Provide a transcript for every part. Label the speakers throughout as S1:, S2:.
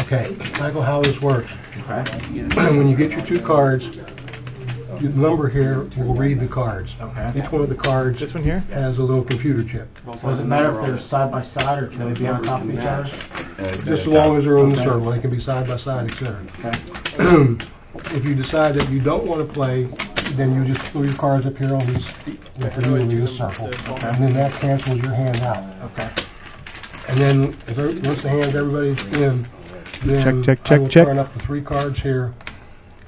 S1: Okay, tackle how this works.
S2: Okay.
S1: When you get your 2 cards, the number here will read the cards.
S2: Okay.
S1: Each one of the cards
S3: This one here
S1: has a little computer chip.
S2: Does it matter if they're side by side or can they be on top of each other?
S1: Just as long as they're in the circle, they can be side by side, etc.
S2: Okay.
S1: If you decide that you don't want to play, then you just throw your cards up here on these, this circle, and then that cancels your hand out.
S2: Okay.
S1: And then once the hands everybody's in, then
S3: check,
S1: I will
S3: check.
S1: turn up the 3 cards here,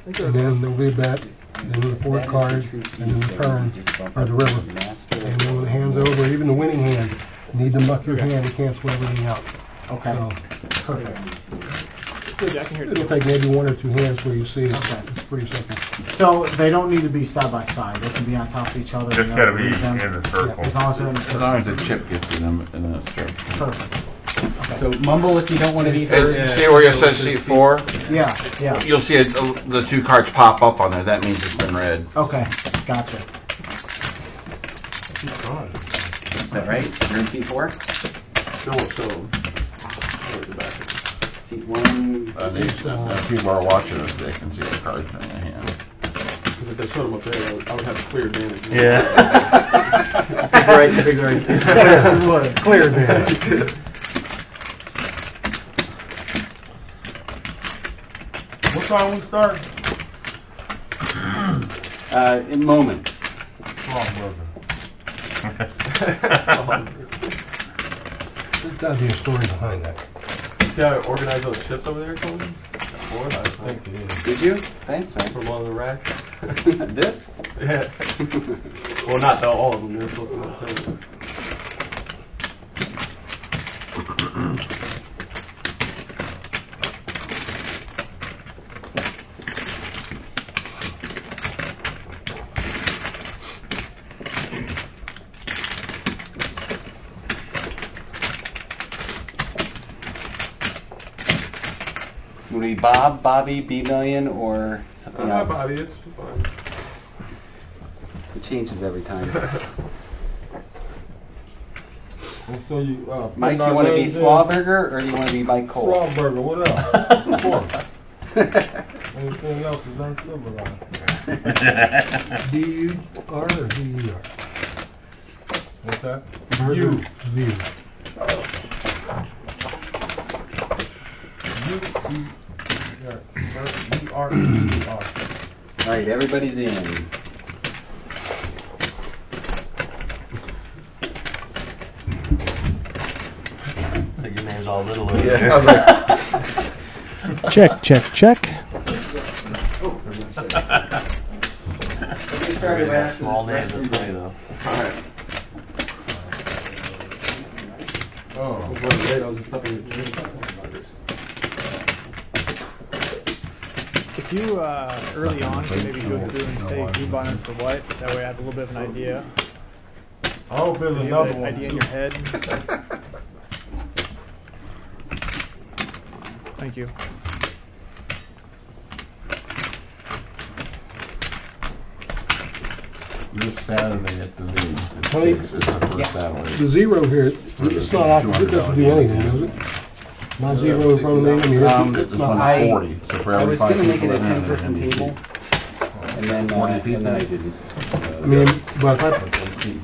S1: and then there'll be a bet, and then the 4th card, and then the turn, or the river. And then when the hand's over, even the winning hand, you need to muck your hand to cancel everything out.
S2: Okay.
S1: So,
S2: Perfect.
S3: I can hear it.
S1: it'll take maybe 1 or 2 hands where you see it.
S2: Okay.
S1: It's pretty simple.
S2: So they don't need to be side by side. They can be on top of each other.
S4: Just gotta be in the circle.
S2: As long as they're in the
S5: As
S2: circle.
S5: long as the chip gets to them in the circle.
S2: Perfect.
S6: So mumble if you don't want to be
S5: And
S6: third.
S5: see where it says C4?
S2: Yeah.
S5: You'll see the 2 cards pop up on there. That means it's been read.
S2: Okay. Gotcha.
S6: Is that right? You're in C4? Seat 1.
S5: If people are watching us, they can see the cards in their hand.
S7: If they showed them up there, I would have clear advantage.
S4: Yeah.
S6: Big right seat.
S1: Clear advantage.
S7: What time we start?
S6: In moments.
S1: There's got to be a story behind that.
S7: See how I organized those chips over there, Colton? I think it is.
S6: Did you? Thanks, man.
S7: From one of the racks.
S6: This?
S7: Yeah. Well, not all of them. They're supposed to know too.
S6: Would it be Bob, Bobby, B Million, or something else?
S7: Bobby, it's fine.
S6: It changes every time.
S7: And so you,
S6: Mike, you want to be Slawberger or do you want to be Mike Cole?
S7: Slawberger, what up? Anything else is uncivilized.
S1: D-U-R or D-E-R?
S7: What's that?
S1: You.
S7: U-E-R-E-R.
S6: All right, everybody's in.
S4: I think your name's all little.
S3: Check, check, check.
S4: Small name, that's funny though.
S7: Alright. Oh, potatoes and stuff in
S3: If you early on can maybe go through and say who bought it for what, that way I have a little bit of an idea.
S7: I hope there's
S3: You have
S7: another
S3: an
S7: one.
S3: idea in your head. Thank you.
S5: This Saturday at the Leauge. At
S1: Honey?
S5: 6 is the first Saturday.
S1: The 0 here, it's not active, it doesn't do anything, does it? My 0 in front of me, I mean, it's
S5: This
S1: not.
S5: one's 40. So for
S6: I
S5: every
S6: was
S5: 5
S6: going to make it
S5: people
S6: a
S5: in there,
S6: 10-person
S5: there's
S6: table,
S5: gonna
S6: and then
S5: 40
S6: and
S5: people.
S6: then I didn't.
S1: I mean, but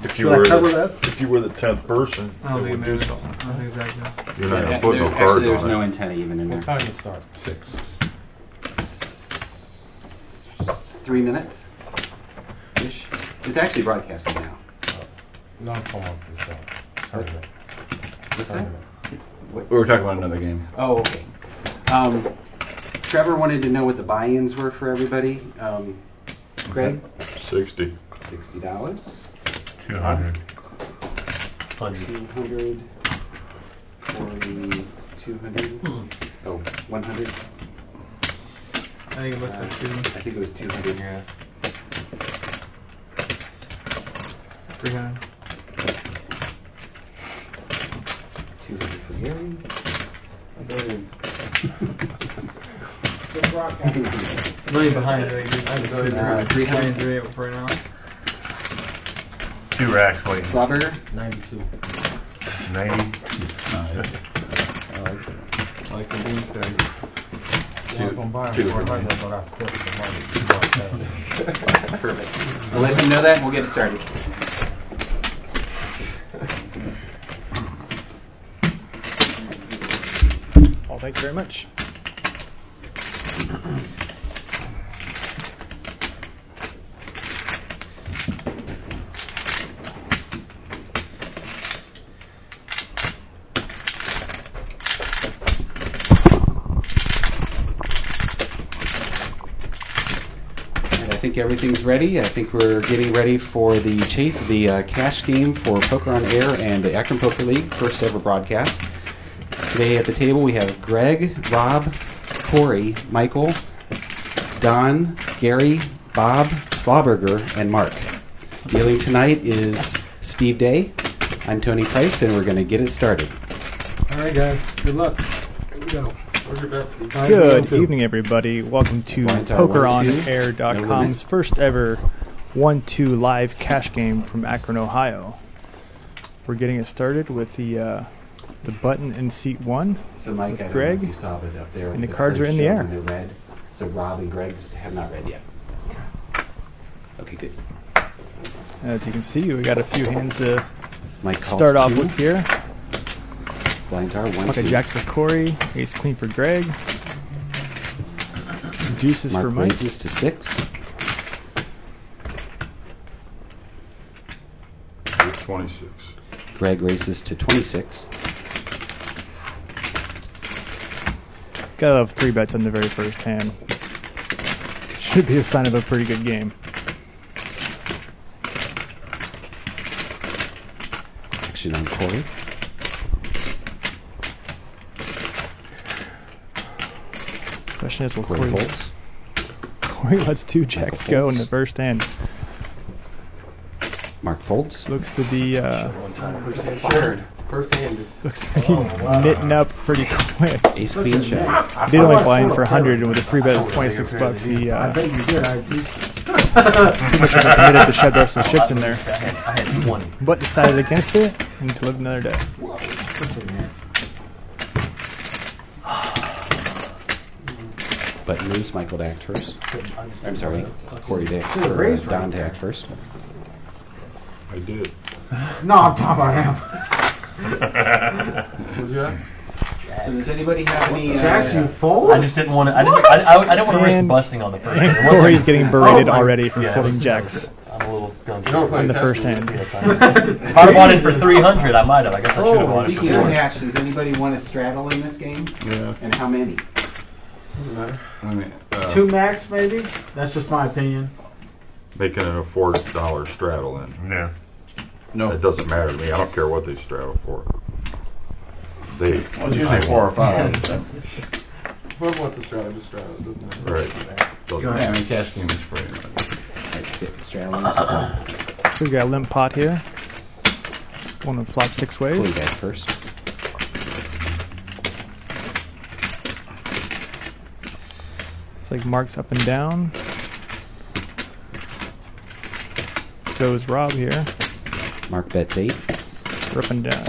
S8: If you
S1: should I
S8: were
S1: cover
S8: the,
S1: that?
S8: if you were the 10th person,
S7: I don't
S8: it would
S7: think
S8: do
S7: there's
S8: something.
S7: I think exactly.
S8: You're not
S6: Yeah,
S8: gonna put no
S6: actually,
S8: cards
S6: there's
S8: on
S6: no
S8: it.
S6: antenna even in
S7: What
S6: there.
S7: time to start?
S5: 6.
S6: 3 minutes? Ish. It's actually broadcasting now.
S7: No, come on, this Tournament.
S6: What's that?
S5: We were talking about another game.
S6: Oh, okay. Trevor wanted to know what the buy-ins were for everybody. Craig?
S8: 60.
S6: $60.
S4: 200.
S6: 200. 40. 200. Oh, 100.
S3: I think it looks like two.
S6: I think it was 200.
S3: Yeah. 300.
S6: 200 for Gary.
S3: Really behind it. I
S6: 300.
S3: for now.
S4: 2 racks waiting.
S6: Slobberger.
S7: 92.
S4: 90.
S5: Nice.
S6: I like it.
S7: Like the bean thing.
S6: Perfect. We'll let him know that and we'll get it started.
S3: Well, thank you very much.
S6: I think everything's ready. I think we're getting ready for the cash game for Poker on Air and the Akron Poker League, first ever broadcast. Today at the table we have Greg, Rob, Corey, Michael, Don, Gary, Bob, Slauberger, and Mark. Dealing tonight is Steve Day. I'm Tony Price, and we're going to get it started.
S1: All right, guys. Good luck. Here we go.
S7: Where's your best?
S3: Good evening, everybody. Welcome to
S6: Blinds are 1-2.
S3: PokerOnAir.com's first ever 1-2 live cash game from Akron, Ohio. We're getting it started with the button in seat 1
S6: So Mike,
S3: with
S6: I don't
S3: Greg,
S6: know if you saw, but up there,
S3: and the cards are in the
S6: first
S3: air.
S6: show when they're red. So Rob and Greg have not read yet. Okay, good.
S3: As you can see, we got a few hands to
S6: Mike calls
S3: start off
S6: 2.
S3: with here.
S6: Blinds are 1,
S3: Pocket
S6: 2.
S3: Jack for Corey, Ace Queen for Greg, Deuces
S6: Mark
S3: for Mike,
S6: raises to 6.
S8: 26.
S6: Greg raises to 26.
S3: Gotta love 3 bets on the very first hand. Should be a sign of a pretty good game.
S6: Action on Corey.
S3: Question is, will
S6: Corey
S3: Corey
S6: folds.
S3: Corey lets 2 jacks go in the first hand.
S6: Mark folds.
S3: Looks to be
S7: First hand is.
S3: looks to be knitting up pretty quick.
S6: Ace Queen check.
S3: He did only blind for 100, and with a 3 bet of 26 bucks, he
S2: I bet you did.
S3: pretty much committed to shove the rest of the chips in there,
S4: I had 20.
S3: but decided against it and to live another day.
S6: But lose Michael to act first. I'm sorry, Corey to act
S2: Should've raised
S6: Don
S2: right
S6: to
S2: there.
S6: act first.
S8: I did.
S2: No, I'm talking about him.
S7: What'd you have?
S6: So does anybody have any?
S2: Jacks, you fold?
S4: I just didn't want to. I didn't want to risk
S3: And-
S4: busting on the first.
S3: And
S4: It wasn't-
S3: Corey's getting berated
S2: Oh my-
S3: already for
S4: Yeah, it
S3: folding
S4: was-
S3: jacks
S4: I'm a little gun
S7: You don't
S4: shy.
S3: in the
S7: play
S3: first
S7: cash
S3: hand.
S4: Yes, I know. If I'd have bought in for 300, I might have. I guess I should have bought it for
S6: Speaking of
S4: 400.
S6: cash, does anybody want to straddle in this game?
S8: Yeah.
S6: And how many?
S7: Doesn't matter.
S8: I mean,
S2: 2 max, maybe? That's just my opinion.
S8: making an $4 straddle in.
S4: Yeah.
S8: It doesn't matter to me. I don't care what they straddle for. They.
S5: Well, it's usually 4 or 5.
S7: Whoever wants to straddle, just straddle. It doesn't matter.
S8: Right. Doesn't
S2: Go
S8: matter.
S2: ahead.
S5: I mean, cash game is free.
S6: Right, straddling.
S3: So we got a limp pot here. One to flop 6
S6: Corey
S3: ways.
S6: to act first.
S3: It's like Mark's up and down. So is Rob here.
S6: Mark bets 8.
S3: We're up and down.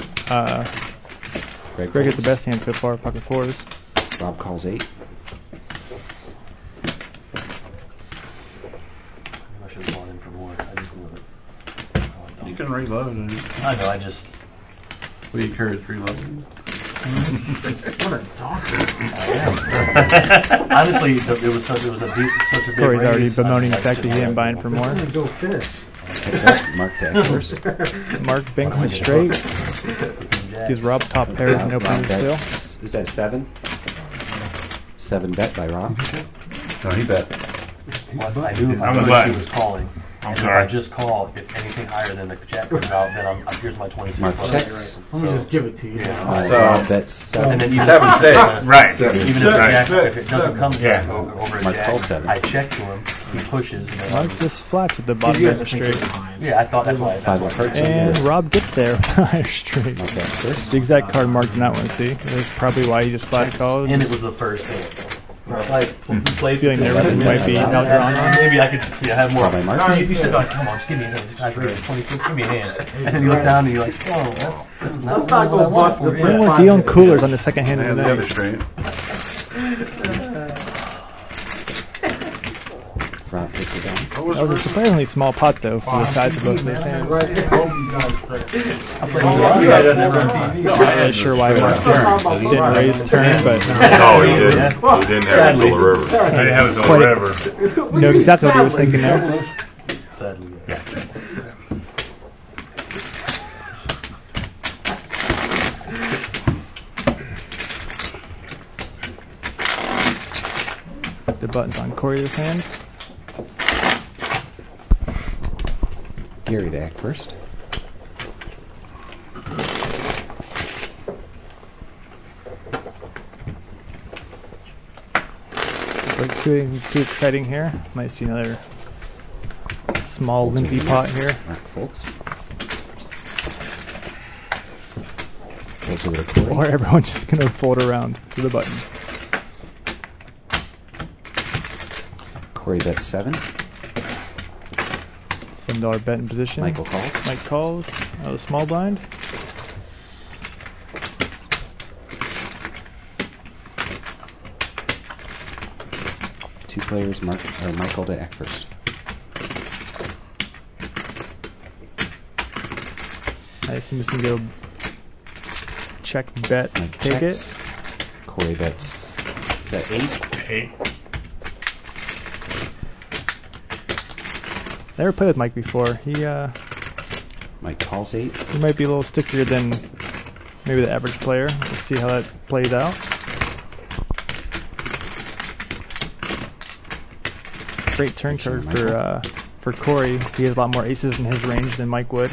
S3: Greg
S6: folds.
S3: gets the best hand so far, pocket 4s.
S6: Rob calls 8.
S4: I should have bought in for more. I just knew it.
S5: You can reload and
S4: I know. I just.
S5: we encourage reloading.
S2: What a donkey.
S4: Honestly, it was such a big
S3: Corey's already
S4: raise.
S3: bemoaning the
S4: I
S3: fact that he didn't buy in for
S2: This
S3: more.
S2: isn't go fish.
S6: Mark to act first.
S3: Mark banks it straight. Gives Rob top pairs and
S6: Rob
S3: opens still.
S6: bets. Is that 7? 7 bet by Rob.
S5: No, he bet.
S4: I knew if I
S9: I'm the
S4: knew
S9: button.
S4: he was calling. And if
S9: sorry.
S4: I just call, if anything higher than the jack comes out, then here's my 26
S6: Mark
S4: bucks.
S6: checks.
S2: Let me just give it to you.
S4: Yeah.
S6: Rob bets 7.
S4: And then even
S5: Seven
S4: if
S5: six.
S9: Right.
S4: even if the
S9: Right.
S4: jack, if it doesn't come
S9: Yeah.
S4: over a
S6: Mark
S4: jack,
S6: called 7.
S4: I check to him, he pushes, and then
S3: Mark just flats with the bottom
S2: You
S3: end
S2: have
S3: of
S2: to
S3: the
S2: think
S3: straight.
S2: behind.
S4: yeah, I thought that's why.
S6: 5 of hearts.
S3: And Rob gets there with a higher straight.
S6: Mark acts first.
S3: The exact card Mark did not want to see. That's probably why he just flat called.
S4: And it was the first hit.
S3: Feeling nervous and might be outdrawn.
S7: Maybe I could have more.
S6: Probably Mark.
S7: Because if you said, like, come on, just give me a hand. I agree. 22, give me a hand. And then you look down and you're like, oh,
S2: Let's not go bust the
S3: When
S2: first
S3: we're
S2: 5
S3: dealing
S2: minutes.
S3: coolers on the second hand of the night.
S6: Rob takes it down.
S3: That was a surprisingly small pot though for the size of both of those hands. Not really sure why Mark didn't raise turn, but
S8: No, he didn't. He didn't have it till the river.
S7: I didn't have it till
S3: Quite-
S7: forever.
S3: know exactly what he was thinking there.
S7: Sadly, yeah.
S3: The button's on Corey's hand.
S6: Gary to act first.
S3: Like too exciting here. Might see another small limpy pot here.
S6: Mark folks. Folds over to Corey.
S3: Or everyone's just gonna fold around to the button.
S6: Corey bets 7.
S3: $7 bet in position.
S6: Michael calls.
S3: Mike calls. Out of the small blind.
S6: Two players, Michael to act first.
S3: I assume it's gonna go check, bet,
S6: Mike
S3: take
S6: checks.
S3: it.
S6: Corey bets, is that 8?
S7: 8.
S3: Never played with Mike before. He
S6: Mike calls 8.
S3: he might be a little stickier than maybe the average player. Let's see how that plays out. Great turn card for Corey. He has a lot more aces in his range than Mike would.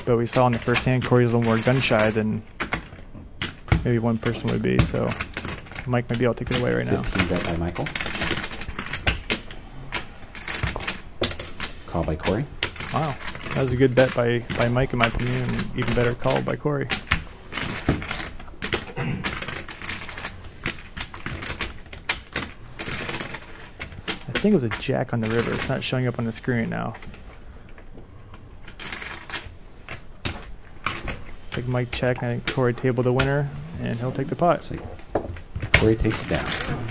S3: But we saw in the first hand Corey's a little more gun shy than maybe one person would be. So Mike might be able to take it away right now.
S6: 15 bet by Michael. Call by Corey.
S3: Wow, that was a good bet by Mike in my opinion, and even better call by Corey. I think it was a jack on the river. It's not showing up on the screen right now. It's like Mike check, and I think Corey tabled the winner, and he'll take the pot.
S6: It's like Corey takes it down.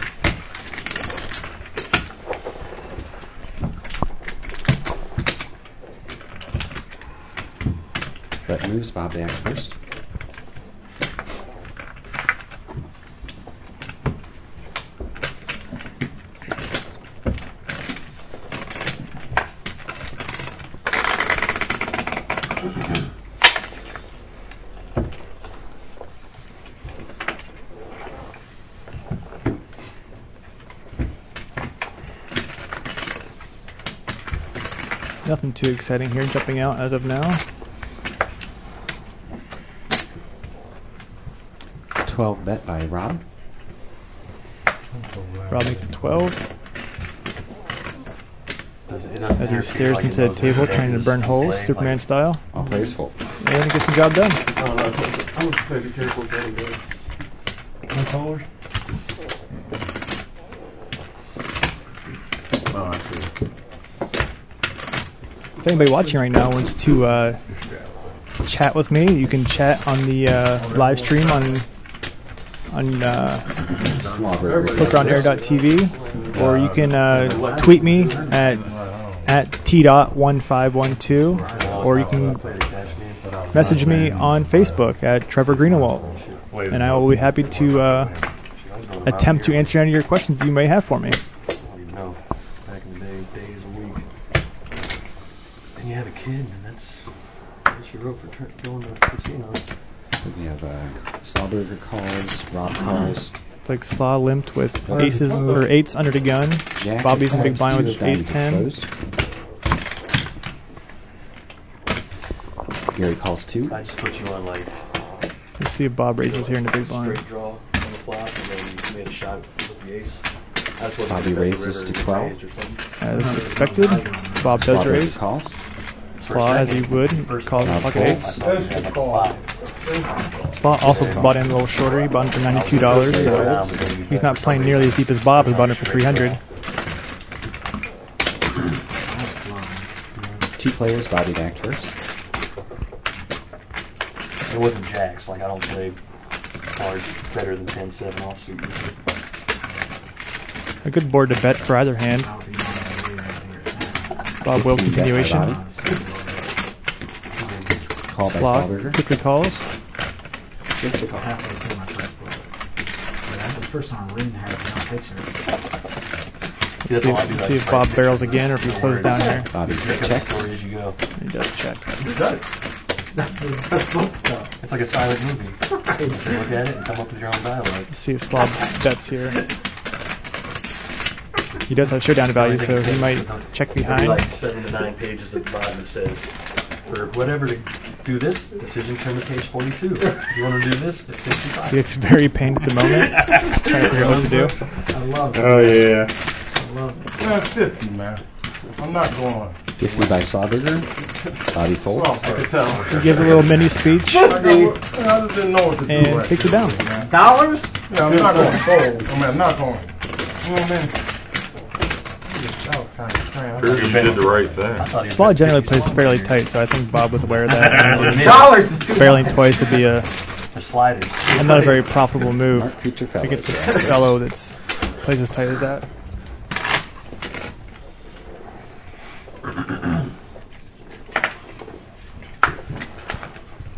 S6: Bet moves, Bob to act first.
S3: Nothing too exciting here jumping out as of now.
S6: 12 bet by Rob.
S3: Rob makes it 12. As he stares into the table trying to burn holes, Superman style.
S6: All players fold.
S3: And he gets the job done.
S7: I don't know. I'm going to be careful with that again.
S1: No callers?
S7: Oh, I see.
S3: If anybody watching right now wants to chat with me, you can chat on the live stream on pokeronair.tv, or you can tweet me at t.1512, or you can message me on Facebook at Trevor Greenewalt, and I will be happy to attempt to answer any of your questions you may have for me.
S7: No, back in the day, days a week. And you have a kid, and that's your road for going to casinos.
S6: So we have Slauberger calls, Rob calls.
S3: It's like Slaw limped with aces or eights under the gun.
S6: Jack
S3: Bobby's in big
S6: calls,
S3: blind
S6: two
S3: with
S6: of
S3: ace
S6: diamonds
S3: 10.
S6: exposed. Gary calls 2.
S7: I just put you on like
S3: Let's see if Bob raises here in the big blind.
S7: straight draw on the flop, and then you made a shot with the ace. That's what
S6: Bobby raises to 12.
S3: As expected, Bob does
S6: Slauberger
S3: raise.
S6: calls.
S3: Slaw, as he would, calls pocket eights. Slaw also bought in a little shorter. He bought in for $92, so he's not playing nearly as deep as Bob, who bought in for $300.
S6: 2 players, Bobby back first.
S7: It wasn't jacks. Like, I don't play cards better than 10-7 offsuit.
S3: A good board to bet for either hand. Bob will continuation.
S6: Call by
S3: Slaw
S6: Stallberger.
S3: quickly calls.
S2: That's the first time Rin has no picture.
S3: See if Bob barrels again or if he slows down here.
S6: Bobby checks.
S7: As you go.
S3: He does check.
S2: That's book stuff.
S7: It's like a silent movie. Just look at it and come up with your own dialogue.
S3: Let's see if Slaw bets here. He does have showdown value, so he might check
S7: There'll be
S3: behind.
S7: like 7 to 9 pages at the bottom that says, for whatever to do this, decision term at page 42. If you want to do this, it's 65.
S3: He gets very pained at the moment, trying to figure out what to do.
S2: I love it.
S5: Oh, yeah.
S2: I love it.
S5: That's 50, man. I'm not going.
S6: 50 by Stallberger. Bobby folds.
S5: I could tell.
S3: He gives a little mini speech
S5: I just didn't know what to do.
S3: and
S5: right
S3: takes it down.
S2: Dollars?
S5: Yeah, I'm not going to fold. I mean, I'm not going. You know what I mean? That was kind of strange.
S8: Sure, you did the right
S7: I
S8: thing.
S7: thought he was
S3: Slaw
S7: gonna
S3: generally
S7: pick
S3: plays
S7: this
S3: fairly
S7: one.
S3: tight, so I think Bob was aware of that.
S2: Dollars is too
S3: Barreling
S2: much.
S3: twice would be
S7: For sliders.
S3: not a very profitable move
S6: Mark Creature fellow.
S3: against a fellow that plays as tight as that.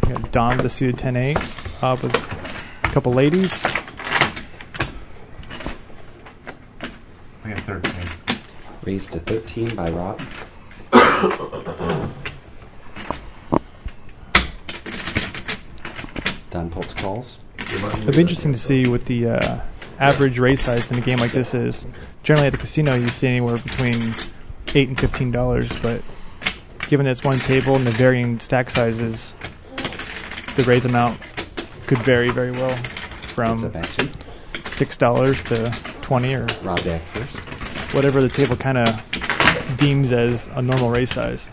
S3: We got Dom with the suited 10-8, Bob with a couple ladies.
S4: We got 13.
S6: Raised to 13 by Rob. Don Pultz calls.
S3: It'll be interesting to see what the average raise size in a game like this is. Generally at the casino you see anywhere between $8 and $15, but given that it's one table and the varying stack sizes, the raise amount could vary very well from
S6: Heads up action.
S3: $6 to $20 or
S6: Rob back first.
S3: whatever the table kind of deems as a normal raise size.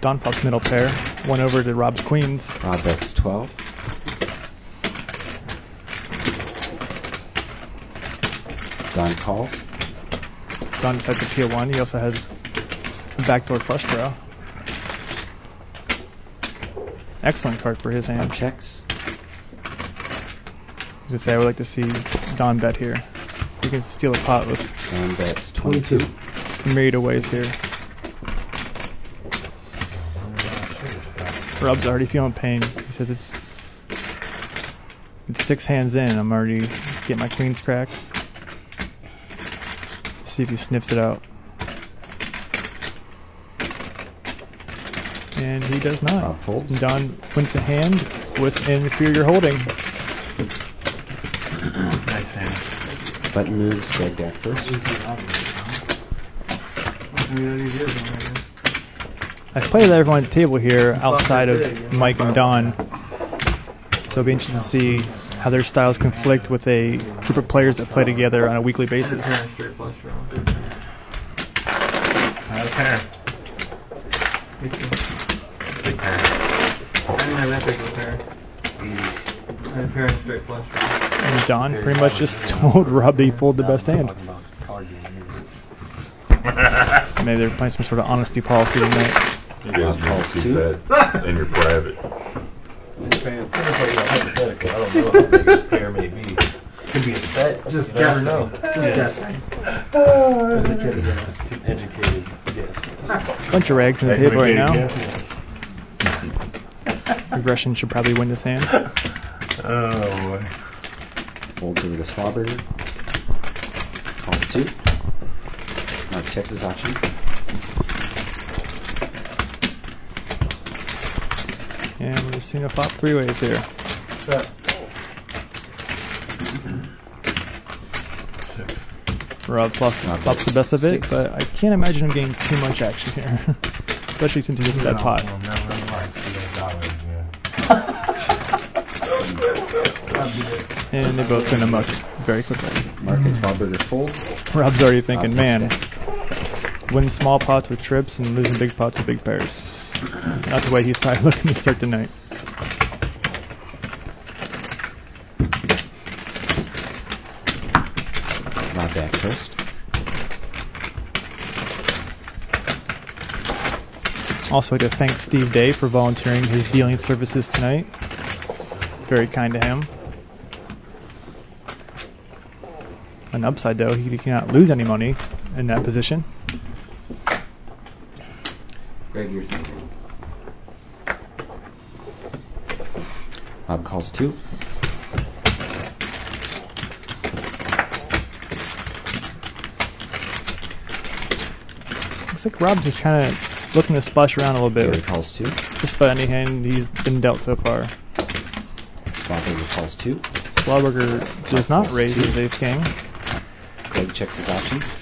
S3: Don pops middle pair, one over to Rob's queens.
S6: Rob bets 12. Don calls.
S3: Don decides to peel one. He also has a backdoor flush draw. Excellent card for his
S6: Rob
S3: hand.
S6: checks.
S3: I was gonna say I would like to see Don bet here. You can steal a pot with
S6: Don bets 22.
S3: a myriad of ways here. Rob's already feeling pain. He says it's 6 hands in. I'm already getting my queens cracked. See if he sniffs it out. And he does not.
S6: Rob folds.
S3: And Don wins the hand with an inferior holding.
S4: Nice hand.
S6: Button moves. Greg back first.
S3: I've played with everyone at the table here outside of Mike and Don, so it'll be interesting to see how their styles conflict with a group of players that play together on a weekly basis.
S4: Not a pair.
S7: Big pair.
S4: I didn't have that big of a pair. I had a pair of straight flush draws.
S3: And Don pretty much just told Rob that he pulled the best hand.
S7: Talking about card games.
S3: Maybe they're playing some sort of honesty policy tonight.
S8: You guys need to see that in your private.
S7: It's like a hypothetical. I don't know how big this pair may be. Could be a set.
S2: Just
S7: You never
S2: guessing.
S7: know.
S2: Just guessing.
S7: As a kid, yes. Too educated guess.
S3: Bunch of rags on the table right now. Aggression should probably win this hand.
S4: Oh, boy.
S6: Folds over to Stallberger. Calls 2. Mark checks his option.
S3: And we're just seeing a flop 3 ways here. Rob flops the best of it,
S6: 6.
S3: but I can't imagine him getting too much action here. Especially since he doesn't bet pot. And they both send him up very quickly.
S6: Mark and Slaughterburger fold.
S3: Rob's already thinking, man, winning small pots with trips and losing big pots with big pairs. Not the way he's probably looking to start tonight.
S6: Rob back first.
S3: Also, I'd like to thank Steve Day for volunteering his dealing services tonight. Very kind to him. An upside, though, he cannot lose any money in that position.
S6: Greg, yours. Rob calls 2.
S3: Looks like Rob's just kind of looking to splash around a little bit.
S6: Gary calls 2.
S3: Just about any hand he's been dealt so far.
S6: Slaughterburger calls 2.
S3: Slaughterburger does not raise his ace king,
S6: Greg checks his options.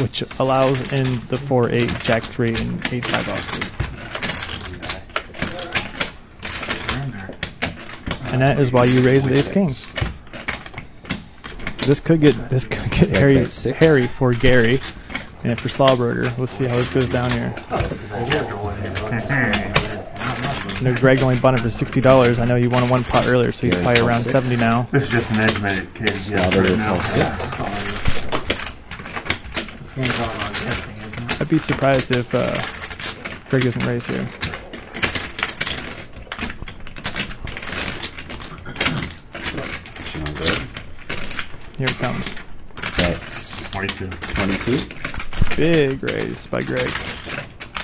S3: which allows in the 4-8, Jack 3, and 8-5 offsuit. And that is why you raise with ace king. This could get hairy for Gary, and for Slaughterburger. We'll see how this goes down here. I know Greg only bought it for $60. I know you won a 1 pot earlier, so he's probably around 70 now.
S5: This is just an estimated kid.
S6: Slaughterburger calls 6.
S3: I'd be surprised if Greg doesn't raise here. Here it comes.
S6: That's
S5: 22.
S6: 22.
S3: Big raise by Greg.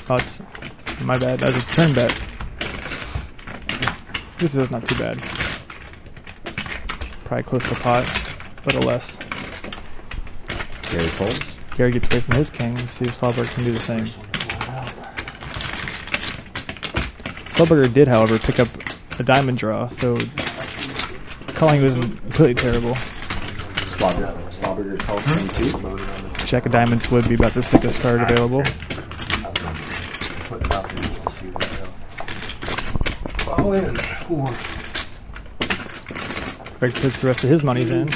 S3: Oh, it's my bad. That's a turn bet. This is not too bad. Probably close to pot, but a less.
S6: Gary folds.
S3: Gary gets away from his king. Let's see if Slaughterburger can do the same. Slaughterburger did, however, pick up a diamond draw, so calling wasn't completely terrible.
S6: Slaughterburger calls 22.
S3: Jack of diamonds would be about the sickest card available.
S1: All in. 4.
S3: Greg puts the rest of his monies in.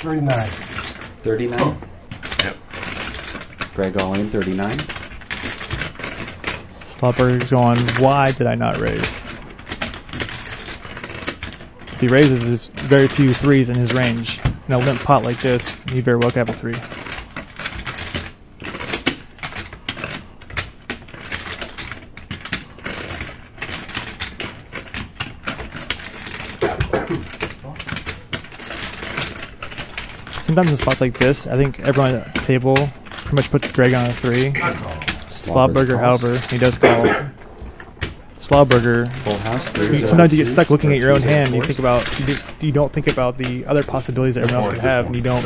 S1: 39.
S6: 39.
S5: Yep.
S3: Greg
S6: all in 39.
S3: Slaughterburger's going, why did I not raise? If he raises, there's very few threes in his range. In a limp pot like this, he very well could have a 3. Sometimes in spots like this, I think everyone at the table pretty much puts Greg on a 3. Slaughterburger, however, he does call. Slaughterburger.
S6: Full house.
S3: Sometimes you get stuck looking at your own hand. And you think about you don't think about the other possibilities that everyone else could have, and you don't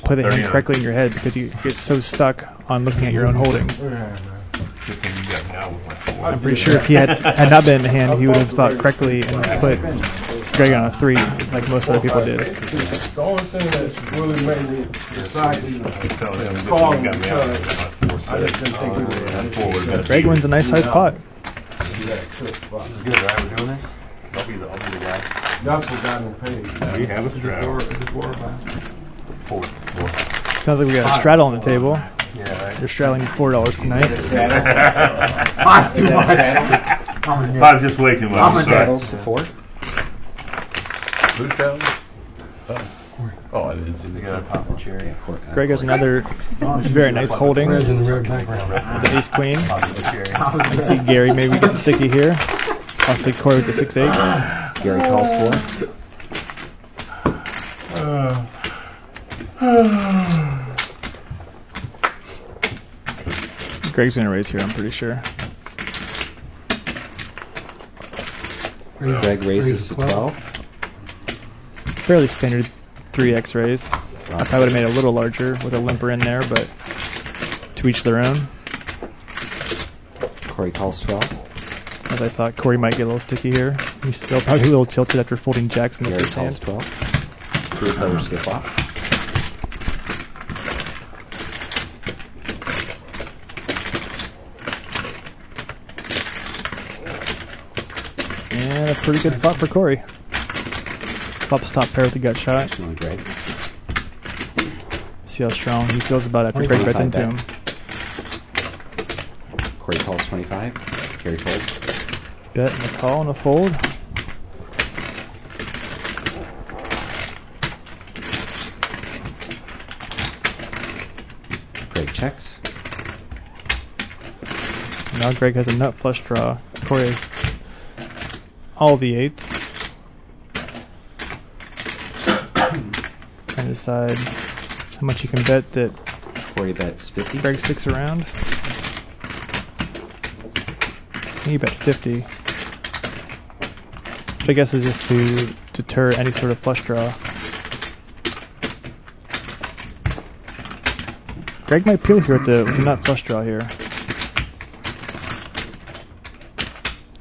S3: play the hand correctly in your head because you get so stuck on looking at your own holding. I'm pretty sure if he had not been in the hand, he would have thought correctly and put Greg on a 3 like most other people did.
S1: The only thing that's really made me decide to call him because I just didn't think he would.
S3: Greg wins a nice sized pot.
S7: This is good, right? We're doing this? I'll be the guy.
S1: That's what got me paid.
S5: We have a straddle.
S7: Is it 4 or 5?
S5: 4.
S3: Sounds like we got a straddle on the table.
S5: Yeah, right.
S3: You're straddling $4 tonight.
S2: That's too much.
S5: I'm just way too much.
S6: Straddles to 4.
S7: Who's traveling? Oh, I didn't see the guy pop the cherry.
S3: Greg has another very nice holding.
S1: Red's in the red background.
S3: The ace queen. I can see Gary maybe gets sticky here. Possibly Corey with the 6-8.
S6: Gary calls 4.
S3: Greg's gonna raise here, I'm pretty sure.
S6: Greg raises to 12.
S3: Fairly standard 3x raise. I probably would have made it a little larger with a limper in there, but to each their own.
S6: Corey calls 12.
S3: As I thought Corey might get a little sticky here. He's still probably a little tilted after folding jacks in the
S6: Gary
S3: first
S6: calls
S3: hand.
S6: 12. 3 players to the flop.
S3: And a pretty good flop for Corey. Flop's top pair with the gut shot.
S6: Excellent, Greg.
S3: See how strong he feels about it after Greg bets into him.
S6: Corey calls 25. Gary folds.
S3: Bet and a call and a fold.
S6: Greg checks.
S3: Now Greg has a nut flush draw. Corey has all the eights. Trying to decide how much you can bet that
S6: Corey bets 50.
S3: Greg sticks around. He bet 50. Which I guess is just to deter any sort of flush draw. Greg might peel here with the nut flush draw here.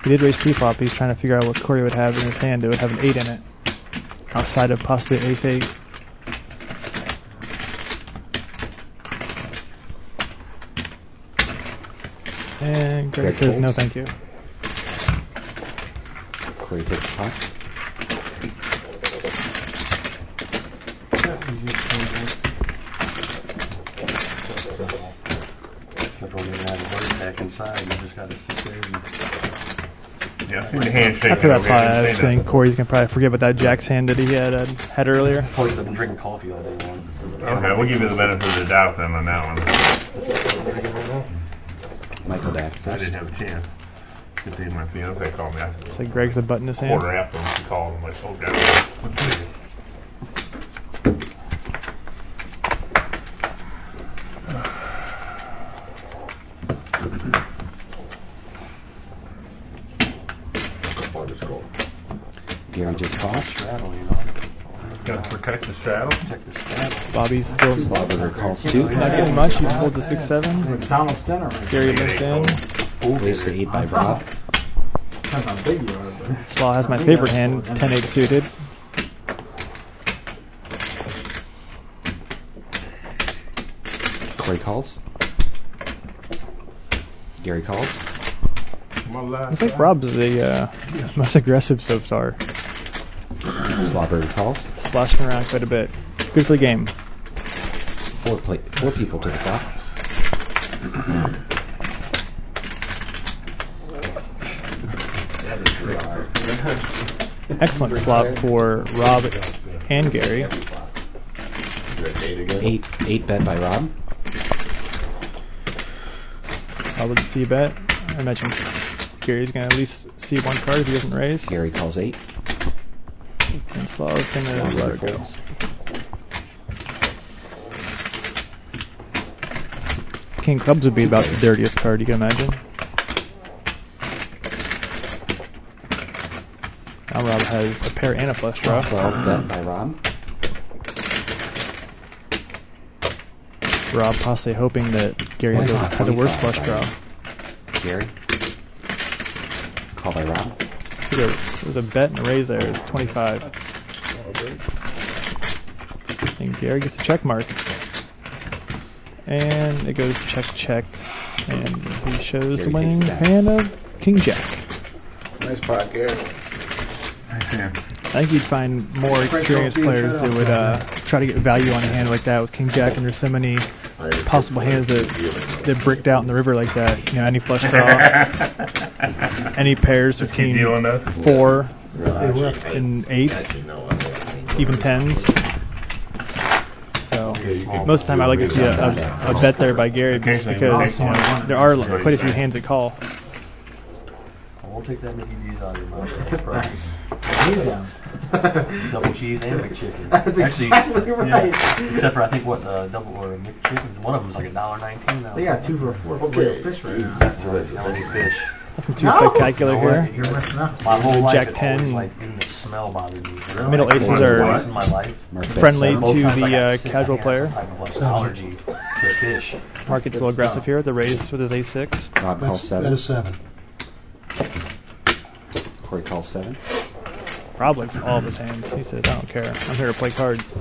S3: He did raise pre-flop. He's trying to figure out what Corey would have in his hand. It would have an 8 in it. Outside of possibly ace-8. And Greg says no thank you.
S6: Corey takes the pot.
S7: Except when you have a heart attack inside, you just gotta sit there and...
S5: Yeah, see the handshake.
S3: After that pot, I think Corey's going to probably forget about that Jack's hand that he had earlier.
S7: Probably been drinking coffee all day long.
S5: Okay, we'll give you the benefit of the doubt then on that one.
S6: Michael Dash
S5: I
S6: first.
S5: didn't have a chance. Good thing my fiance called me.
S3: It's like Greg's a butt in his hand.
S5: Quarter after when she called, I'm like, oh god.
S6: Gary just calls.
S7: Straddle, you know.
S5: Gotta protect the straddle.
S7: Protect the straddle.
S3: Bobby's still
S6: Slobberger calls 2.
S3: not getting much. He folds a 6-7.
S2: McDonald's dinner. Right?
S3: Gary limped in.
S6: Raised to 8 by Rob.
S2: Depends how big you are. But
S3: Slaw has my favorite hand, 10-8 suited.
S6: Corey calls. Gary calls.
S3: Looks like Rob's the most aggressive so far.
S6: Slobberger calls.
S3: Splashing around quite a bit. Good for the game.
S6: 4 people to the flop.
S3: Excellent flop for Rob and Gary.
S6: 8 bet by Rob.
S3: Rob with a C bet. I imagine Gary's going to at least see one card if he doesn't raise.
S6: Gary calls 8.
S3: And Slaw's going to let it go. King Clubs would be about the dirtiest card you can imagine. Now Rob has a pair and a flush draw.
S6: 12 bet by Rob.
S3: Rob possibly hoping that Gary has a worse flush draw.
S6: Gary. Call by Rob.
S3: There's a bet and a raise there. It's 25. And Gary gets a check mark. And it goes check. And he shows the
S6: Gary takes
S3: winning
S6: it back.
S3: hand of King Jack.
S5: Nice pot, Gary.
S3: I think you'd find more experienced players that would try to get value on a hand like that with King Jack, and there's so many possible hands that bricked out in the river like that. You know, any flush draw, any pairs between 4 and 8, even 10s. So most of the time I like to see a bet there by Gary just because there are quite a few hands that call.
S7: We'll take that Mickey D's out of your mouth.
S2: Nice.
S7: Double cheese and McChicken.
S2: That's exactly right.
S7: Except for I think what double or McChicken. One of them was like $1.19 now.
S2: They got 2 for $4. Okay, fish right now.
S7: I don't eat fish.
S3: Nothing too spectacular here.
S2: You're messing up.
S7: My whole life,
S3: Jack
S7: it
S3: 10.
S7: always, like, even the smell bothered me.
S3: Middle
S7: Like,
S3: aces
S7: once
S3: are
S7: or twice in my life.
S6: Mark bet
S3: friendly
S6: 7.
S3: to
S7: Both times I
S3: the
S7: got sick,
S3: casual
S7: I had
S3: player.
S7: some type of, like, allergy to fish.
S3: Mark gets a little aggressive here with the raise with his ace-6.
S6: Rob calls
S1: That
S6: 7.
S1: is 7.
S6: Corey calls 7.
S3: Rob likes all of his hands. He says, I don't care. I'm here to play cards.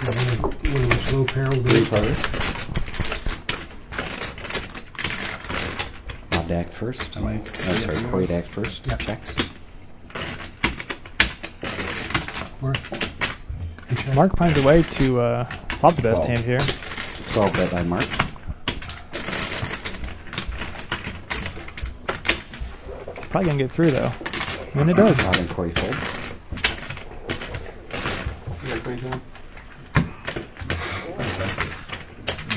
S1: One of the slow pair will be.
S6: Rob to act first.
S5: Am I-
S6: I'm sorry, Corey to act first.
S1: Yeah.
S6: Checks.
S1: Where? He checked.
S3: Mark finds a way to flop the best
S6: Well.
S3: hand here.
S6: 12 bet by Mark.
S3: Probably gonna get through though. And it does.
S6: Rob and Corey fold.
S7: You got queen ten?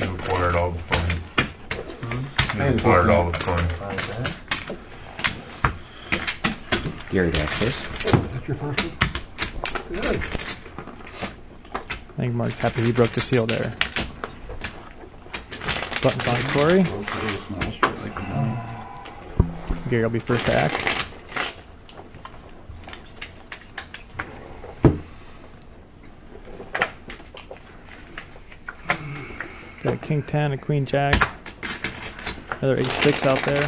S5: You acquired all the fun.
S7: Hey,
S5: You acquired all the fun.
S6: Gary to act first.
S1: That's your first one? Good.
S3: I think Mark's happy he broke the seal there. Buttons on Corey. Gary will be first to act. Got a king 10, a queen jack, another ace 6 out there.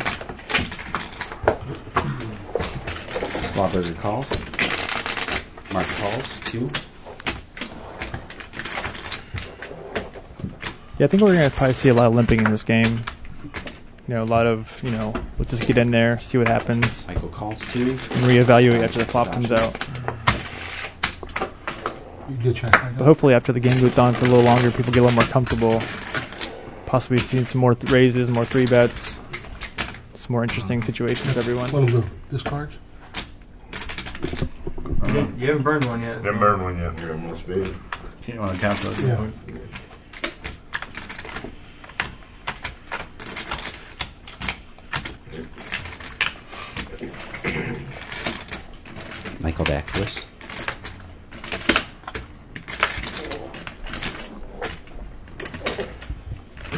S6: Slawberger calls. Mark calls. 2.
S3: Yeah, I think we're going to probably see a lot of limping in this game. You know, a lot of, let's just get in there, see what happens,
S6: Michael calls 2.
S3: and reevaluate after the flop comes out.
S1: You did check. I
S3: But
S1: got
S3: hopefully after the game goes on for a little longer, people get a little more comfortable. Possibly seeing some more raises, more 3-bets, some more interesting situations for everyone.
S1: one of the discards.
S4: You haven't burned one yet.
S5: Didn't burn one yet.
S7: Here, must be.
S5: You want to count those?
S1: Yeah.
S6: Michael to act first.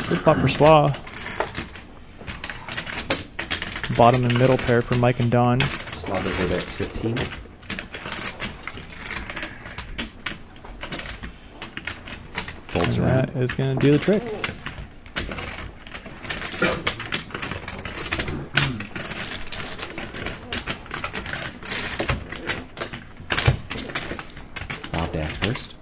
S3: Good flop for Slaw. Bottom and middle pair for Mike and Don.
S6: Slawberger to act 15. Folds
S3: And
S6: around.
S3: that is going to do the trick.
S6: Bob to act first.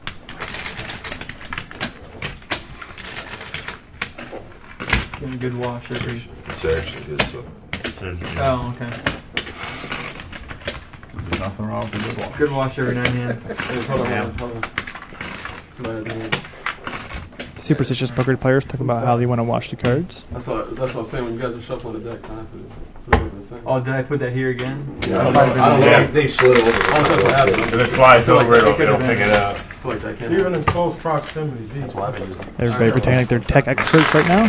S4: Getting a good wash every.
S8: It's actually his,
S4: Oh, okay.
S5: There's nothing wrong with a good one.
S4: Good wash every 9 hands.
S7: Hold on. Somebody had me.
S3: Superstitious poker players talk about how they want to watch the cards.
S7: That's what I'm saying. When you guys are shuffling the deck, kind of put it over the thing.
S4: Oh, did I put that here again?
S7: I don't know.
S5: Yeah.
S7: They slid over. I don't know what happened.
S5: If it slides over, it'll pick it up.
S7: I feel like that can't
S5: Even
S7: happen.
S5: in close proximity.
S7: That's why I've been using.
S3: Everybody pretending like they're tech experts right now.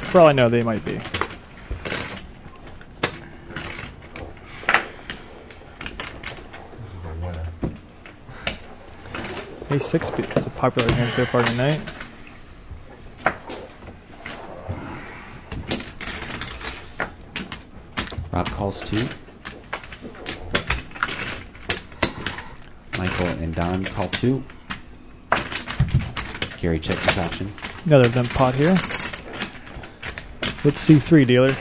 S3: For all I know, they might be. Ace 6 is a popular hand so far tonight.
S6: Rob calls 2. Michael and Don call 2. Gary checks his option.
S3: Another dump pot here. Let's see 3, dealer.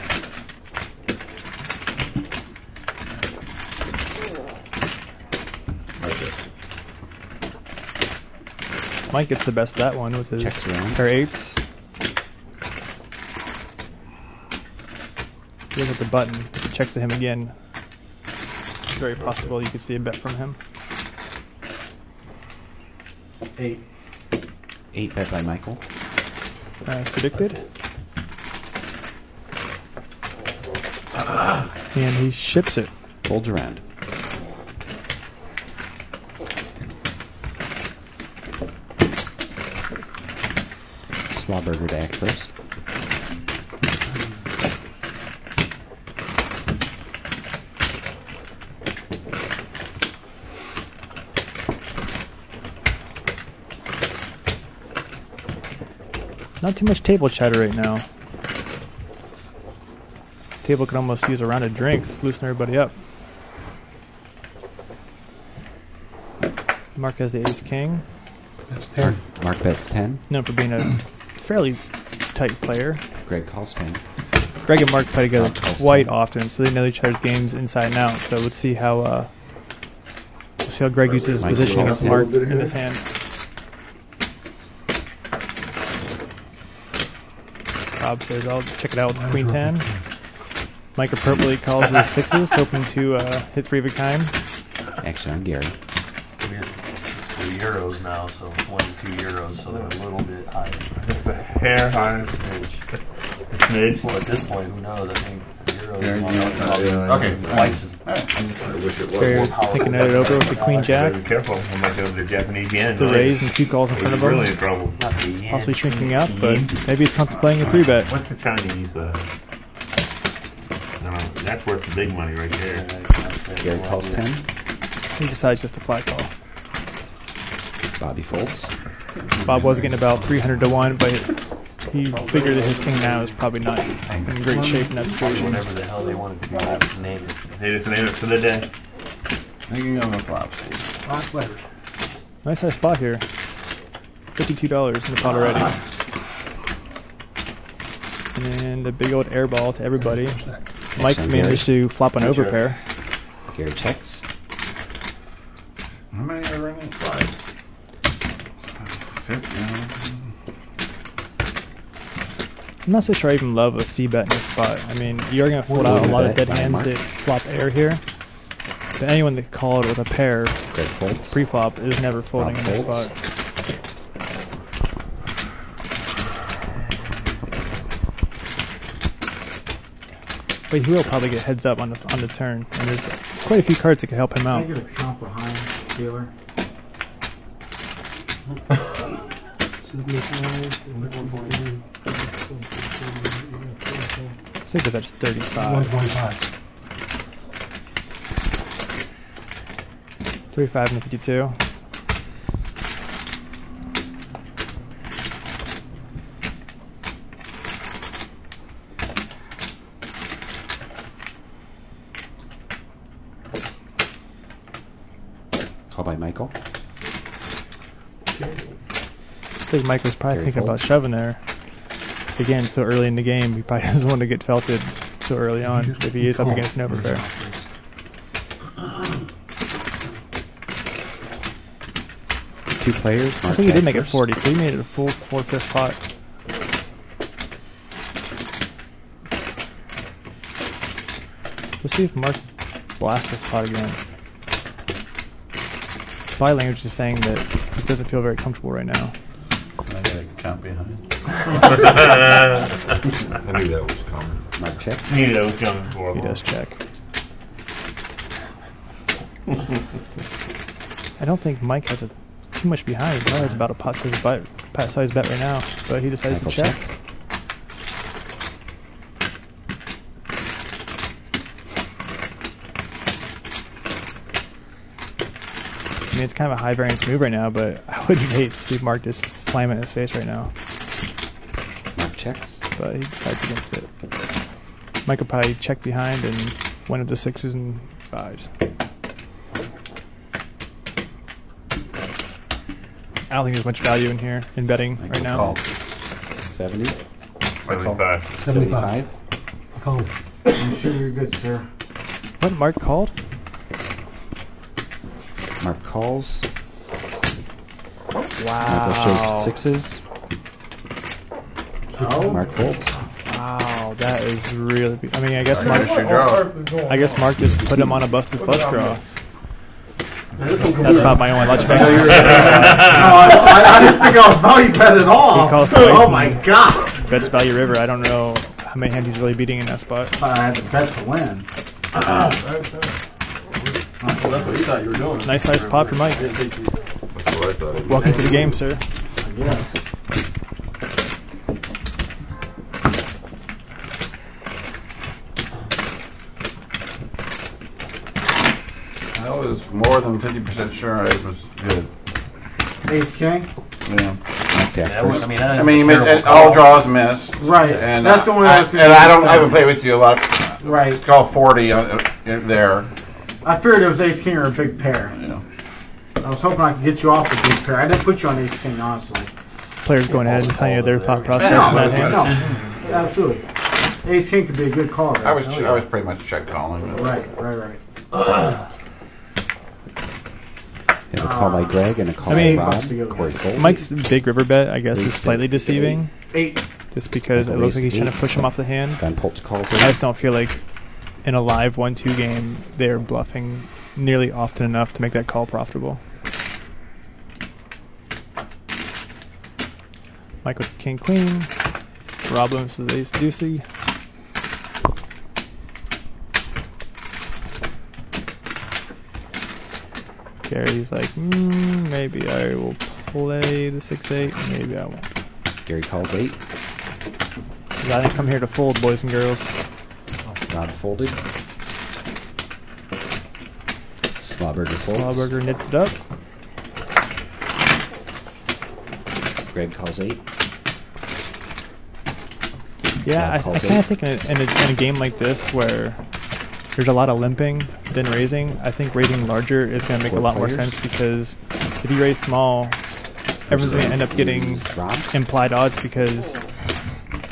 S3: Mike gets the best of that one with his
S6: Checks around.
S3: pair 8s. Look at the button. If he checks to him again, it's very possible you could see a bet from him.
S2: 8.
S6: 8 bet by Michael.
S3: As predicted. And he ships it.
S6: Folds around. Slawberger to act first.
S3: Not too much table chatter right now. Table could almost use a round of drinks, loosen everybody up. Mark has the ace king,
S1: That's 10.
S6: Mark bets 10.
S3: known for being a fairly tight player.
S6: Greg calls 10.
S3: Greg and Mark play together
S6: Mark calls
S3: quite
S6: 10.
S3: often, so they know each other's games inside and out. So let's see how Greg uses his
S6: Michael
S3: positioning
S6: calls
S3: of
S6: 10.
S3: Mark in his hand. Rob says, I'll check it out with Queen 10. Mike appropriately calls with sixes, hoping to hit 3 of a kind.
S6: Actually, I'm Gary.
S7: We have 2 euros now, so 1 to 2 euros, so they're a little bit higher.
S5: Hair high.
S7: Smidge. Well, at this point, who knows? I think euros
S5: Okay.
S7: twice as
S8: I wish it
S3: They're
S8: was.
S3: taking it over with the Queen Jack.
S5: Be careful. I might go to the Japanese yen.
S3: The raise and 2 calls in front of him.
S5: Really in trouble.
S3: It's possibly shrinking up, but maybe it's contemplating a 3-bet.
S5: What's the Chinese? No, that's worth the big money right there.
S6: Gary calls 10.
S3: He decides just to flat call.
S6: Bobby folds.
S3: Bob was getting about 300 to 1, but he figured that his king now is probably not in great shape in that situation.
S7: whatever the hell they wanted to name it.
S5: They just name it for the day.
S2: Thinking of a flop.
S1: Last letters.
S3: Nice size spot here. $52 in the pot already. And a big old air ball to everybody. Mike managed to flop an overpair.
S6: Gary checks.
S5: How many are in it? 5. 6,
S3: I'm not so sure I even love a C-bet in this spot. I mean, you're going to fold out a lot of dead hands that flop air here. But anyone that called with a pair pre-flop is never folding in this spot. But he will probably get heads up on the turn, and there's quite a few cards that can help him
S2: Can I
S3: out.
S2: get a comp behind dealer?
S1: 75.
S3: Say that that's 35.
S1: 125.
S3: 35 and 52.
S6: Call by Michael.
S3: I think Mike was probably thinking about shoving there. Again, so early in the game, he probably doesn't want to get felted so early on if he is up against an overpair.
S6: Two players.
S3: I think he did make it 40, so he made it a full 4/5 pot. Let's see if Mark blasts this pot again. Body language is saying that he doesn't feel very comfortable right now.
S5: I gotta count behind.
S8: I knew that was coming.
S6: Mark checks.
S5: Knew that was coming for
S3: He
S5: him.
S3: does check. I don't think Mike has too much behind. He probably has about a pot-sized bet right now, but he decides to
S6: Michael
S3: check. I mean, it's kind of a high variance move right now, but I wouldn't hate to see Mark just slam it in his face right now.
S6: Mark checks.
S3: But he decides against it. Mike will probably check behind and one of the 6s and 5s. I don't think there's much value in here in betting
S6: Michael
S3: right now.
S6: calls 70.
S5: 75.
S6: 75.
S1: Call.
S2: I'm sure you're good, sir.
S3: What Mark called?
S6: Mark calls.
S3: Wow.
S6: Michael shows 6s.
S2: Oh.
S6: Mark folds.
S3: Wow, that is really. I mean, I guess Mark.
S5: Your draw.
S3: I guess Mark just put him on a busted flush draw. That's about my only logic.
S2: I didn't think I was value bet at all.
S3: He calls twice
S2: Oh
S3: and
S2: my god.
S3: Bets value river. I don't know how many hands he's really beating in that spot.
S2: I had the bet to win.
S7: That's what you thought you were doing.
S3: Nice size pot for Mike.
S8: That's what I thought.
S3: Welcome to the game, sir.
S2: Yes.
S5: I was more than 50% sure I was good.
S2: Ace king.
S5: Yeah.
S6: Mark jack
S7: That was,
S6: first.
S7: I mean,
S5: You missed, all draws miss.
S2: Right.
S5: And
S2: That's the only
S5: I,
S2: thing
S5: and I
S2: that
S5: don't. I haven't
S2: makes
S5: played with you a lot.
S2: Right.
S5: Call 40 there.
S2: I figured it was ace king or a big pair.
S5: You know.
S2: I was hoping I could get you off the big pair. I didn't put you on ace king, honestly.
S3: Players going ahead and telling you their thought process
S2: No,
S3: in that hand.
S2: no, absolutely. Ace king could be a good call there.
S5: I was pretty much check calling.
S2: Right.
S6: We have a call by Greg and a call
S3: I mean,
S6: by Rob.
S2: bucks to go.
S6: Corey folds.
S3: Mike's big river bet, I guess, is slightly deceiving.
S2: 8.
S3: just because it looks like he's trying to push him off the hand.
S6: Gun Pulse calls
S3: I
S6: it.
S3: just don't feel like in a live 1-2 game they're bluffing nearly often enough to make that call profitable. Mike with King Queen. Rob limits to the Ace Deucey. Gary's like, maybe I will play the 6-8, maybe I won't.
S6: Gary calls 8.
S3: I didn't come here to fold, boys and girls.
S6: Rob folded. Slauberger folds.
S3: Slauberger knits it up.
S6: Greg calls 8.
S3: Yeah, I
S6: calls
S3: kind of
S6: 8.
S3: think in a game like this where there's a lot of limping than raising, I think raising larger is going to make a lot more sense, because if you raise small, everyone's going to end up getting implied odds, because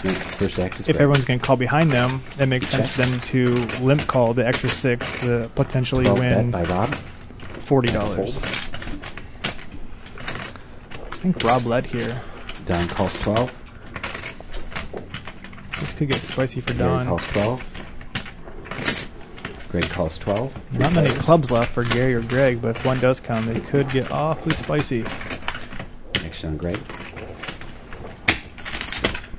S3: if everyone's going to call behind them, it makes sense for them to limp call the extra 6 to potentially win
S6: by Rob.
S3: $40. I think Rob led here.
S6: Don calls 12.
S3: This could get spicy for
S6: Gary
S3: Don.
S6: calls 12. Greg calls 12.
S3: Not many clubs left for Gary or Greg, but if one does come, it could get awfully spicy.
S6: Action on Greg.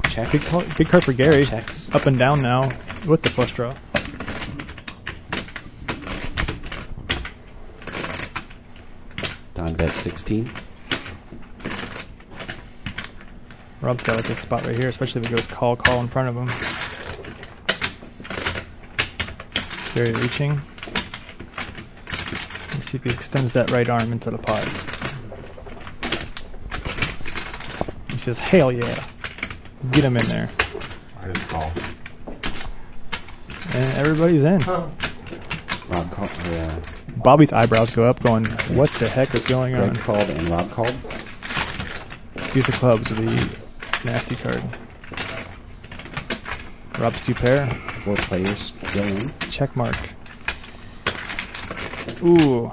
S6: Check.
S3: Big card for Gary.
S6: Checks.
S3: Up and down now with the flush draw.
S6: Don bets 16.
S3: Rob's got like a spot right here, especially if it goes call in front of him. Gary reaching. Let's see if he extends that right arm into the pot. He says, "Hell yeah. Get him in there."
S8: I just call.
S3: And everybody's in.
S6: Rob called.
S3: Bobby's eyebrows go up going, what the heck is going on?
S6: Greg called and Rob called.
S3: Deuce of clubs with the nasty card. Rob's 2 pair.
S6: 4 players still in.
S3: Check mark. Ooh. I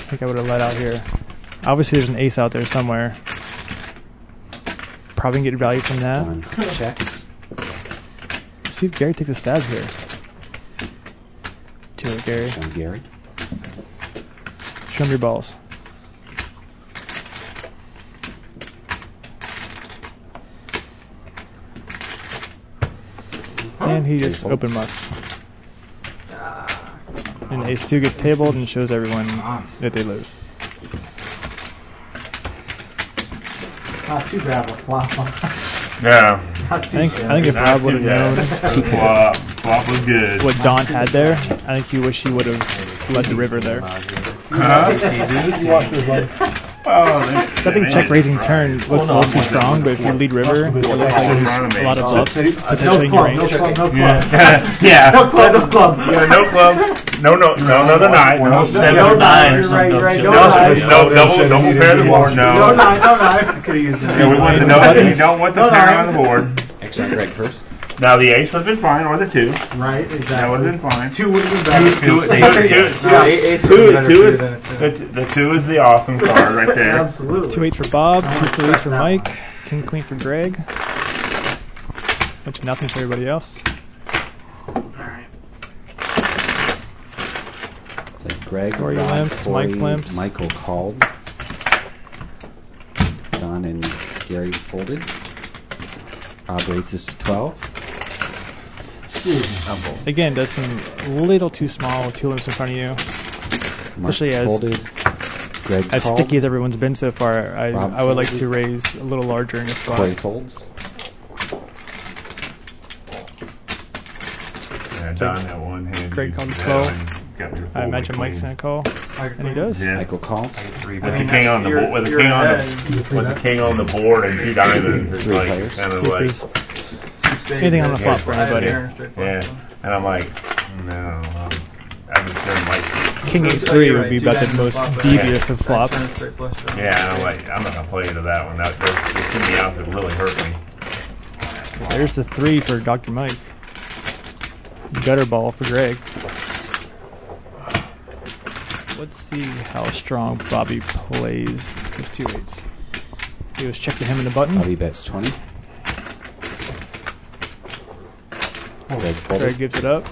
S3: think I would have let out here. Obviously there's an ace out there somewhere. Probably can get value from that.
S6: Don checks.
S3: Let's see if Gary takes a stab here. 2 Gary.
S6: On Gary.
S3: Show him your balls. And he just open mucks. And ace 2 gets tabled and shows everyone that they lose.
S2: Not too bad of a flop.
S8: Yeah.
S3: I think if Rob would have known
S8: Flop was good.
S3: what Don had there, I think he wish he would have led the river there. I think check raising turn looks a little too strong, but if you lead river, it looks like there's a lot of bluffs potentially in your range.
S2: No club.
S8: Yeah.
S2: No club.
S8: Yeah, no club. No, another 9. No 7 or 9 or something. No double pair of the board. No.
S2: No 9.
S8: Yeah, we want to know that you don't want the pair on the board.
S6: Action on Greg first.
S8: Now the ace would have been fine, or the 2.
S2: Right, exactly.
S8: That would have been fine.
S2: 2 would have been better.
S8: The 2 is the awesome card right there.
S2: Absolutely.
S3: 2-8 for Bob, 2-3 for Mike, King Queen for Greg. Bunch of nothing for everybody else.
S2: Alright.
S6: It's like Greg,
S3: Corey
S6: Rob,
S3: limps,
S6: Corey,
S3: Mike limps.
S6: Michael called. Don and Gary folded. Rob raises to 12.
S3: Again, does seem a little too small with 2 limps in front of you.
S6: Mark
S3: Especially
S6: folded. Greg
S3: as
S6: called.
S3: sticky as everyone's been so far,
S6: Rob
S3: I would like
S6: folded.
S3: to raise a little larger in this
S6: Corey
S3: spot.
S6: folds.
S8: Yeah, Don had one hand.
S3: Greg called
S8: used
S3: 12.
S8: that and got me a
S3: I
S8: fold
S3: imagine
S8: clean.
S3: Mike's gonna call, and he does.
S8: Yeah.
S6: Michael calls.
S8: With the king on the board, with the king on the board and 2 diamonds, it's
S6: 3
S8: like
S6: players.
S8: kind of
S3: See if
S8: like,
S3: there's anything on the flop for anybody.
S8: yeah. And I'm like, no. I just turned like,
S3: King 8-3 would be about the most devious of flops.
S8: yeah. And I'm like, I'm not gonna play into that one. That threw me out. That really hurt me.
S3: There's the 3 for Dr. Mike. Gutter ball for Greg. Let's see how strong Bobby plays his 2-8s. He was checking him in the button.
S6: Bobby bets 20.
S3: Greg gives it up.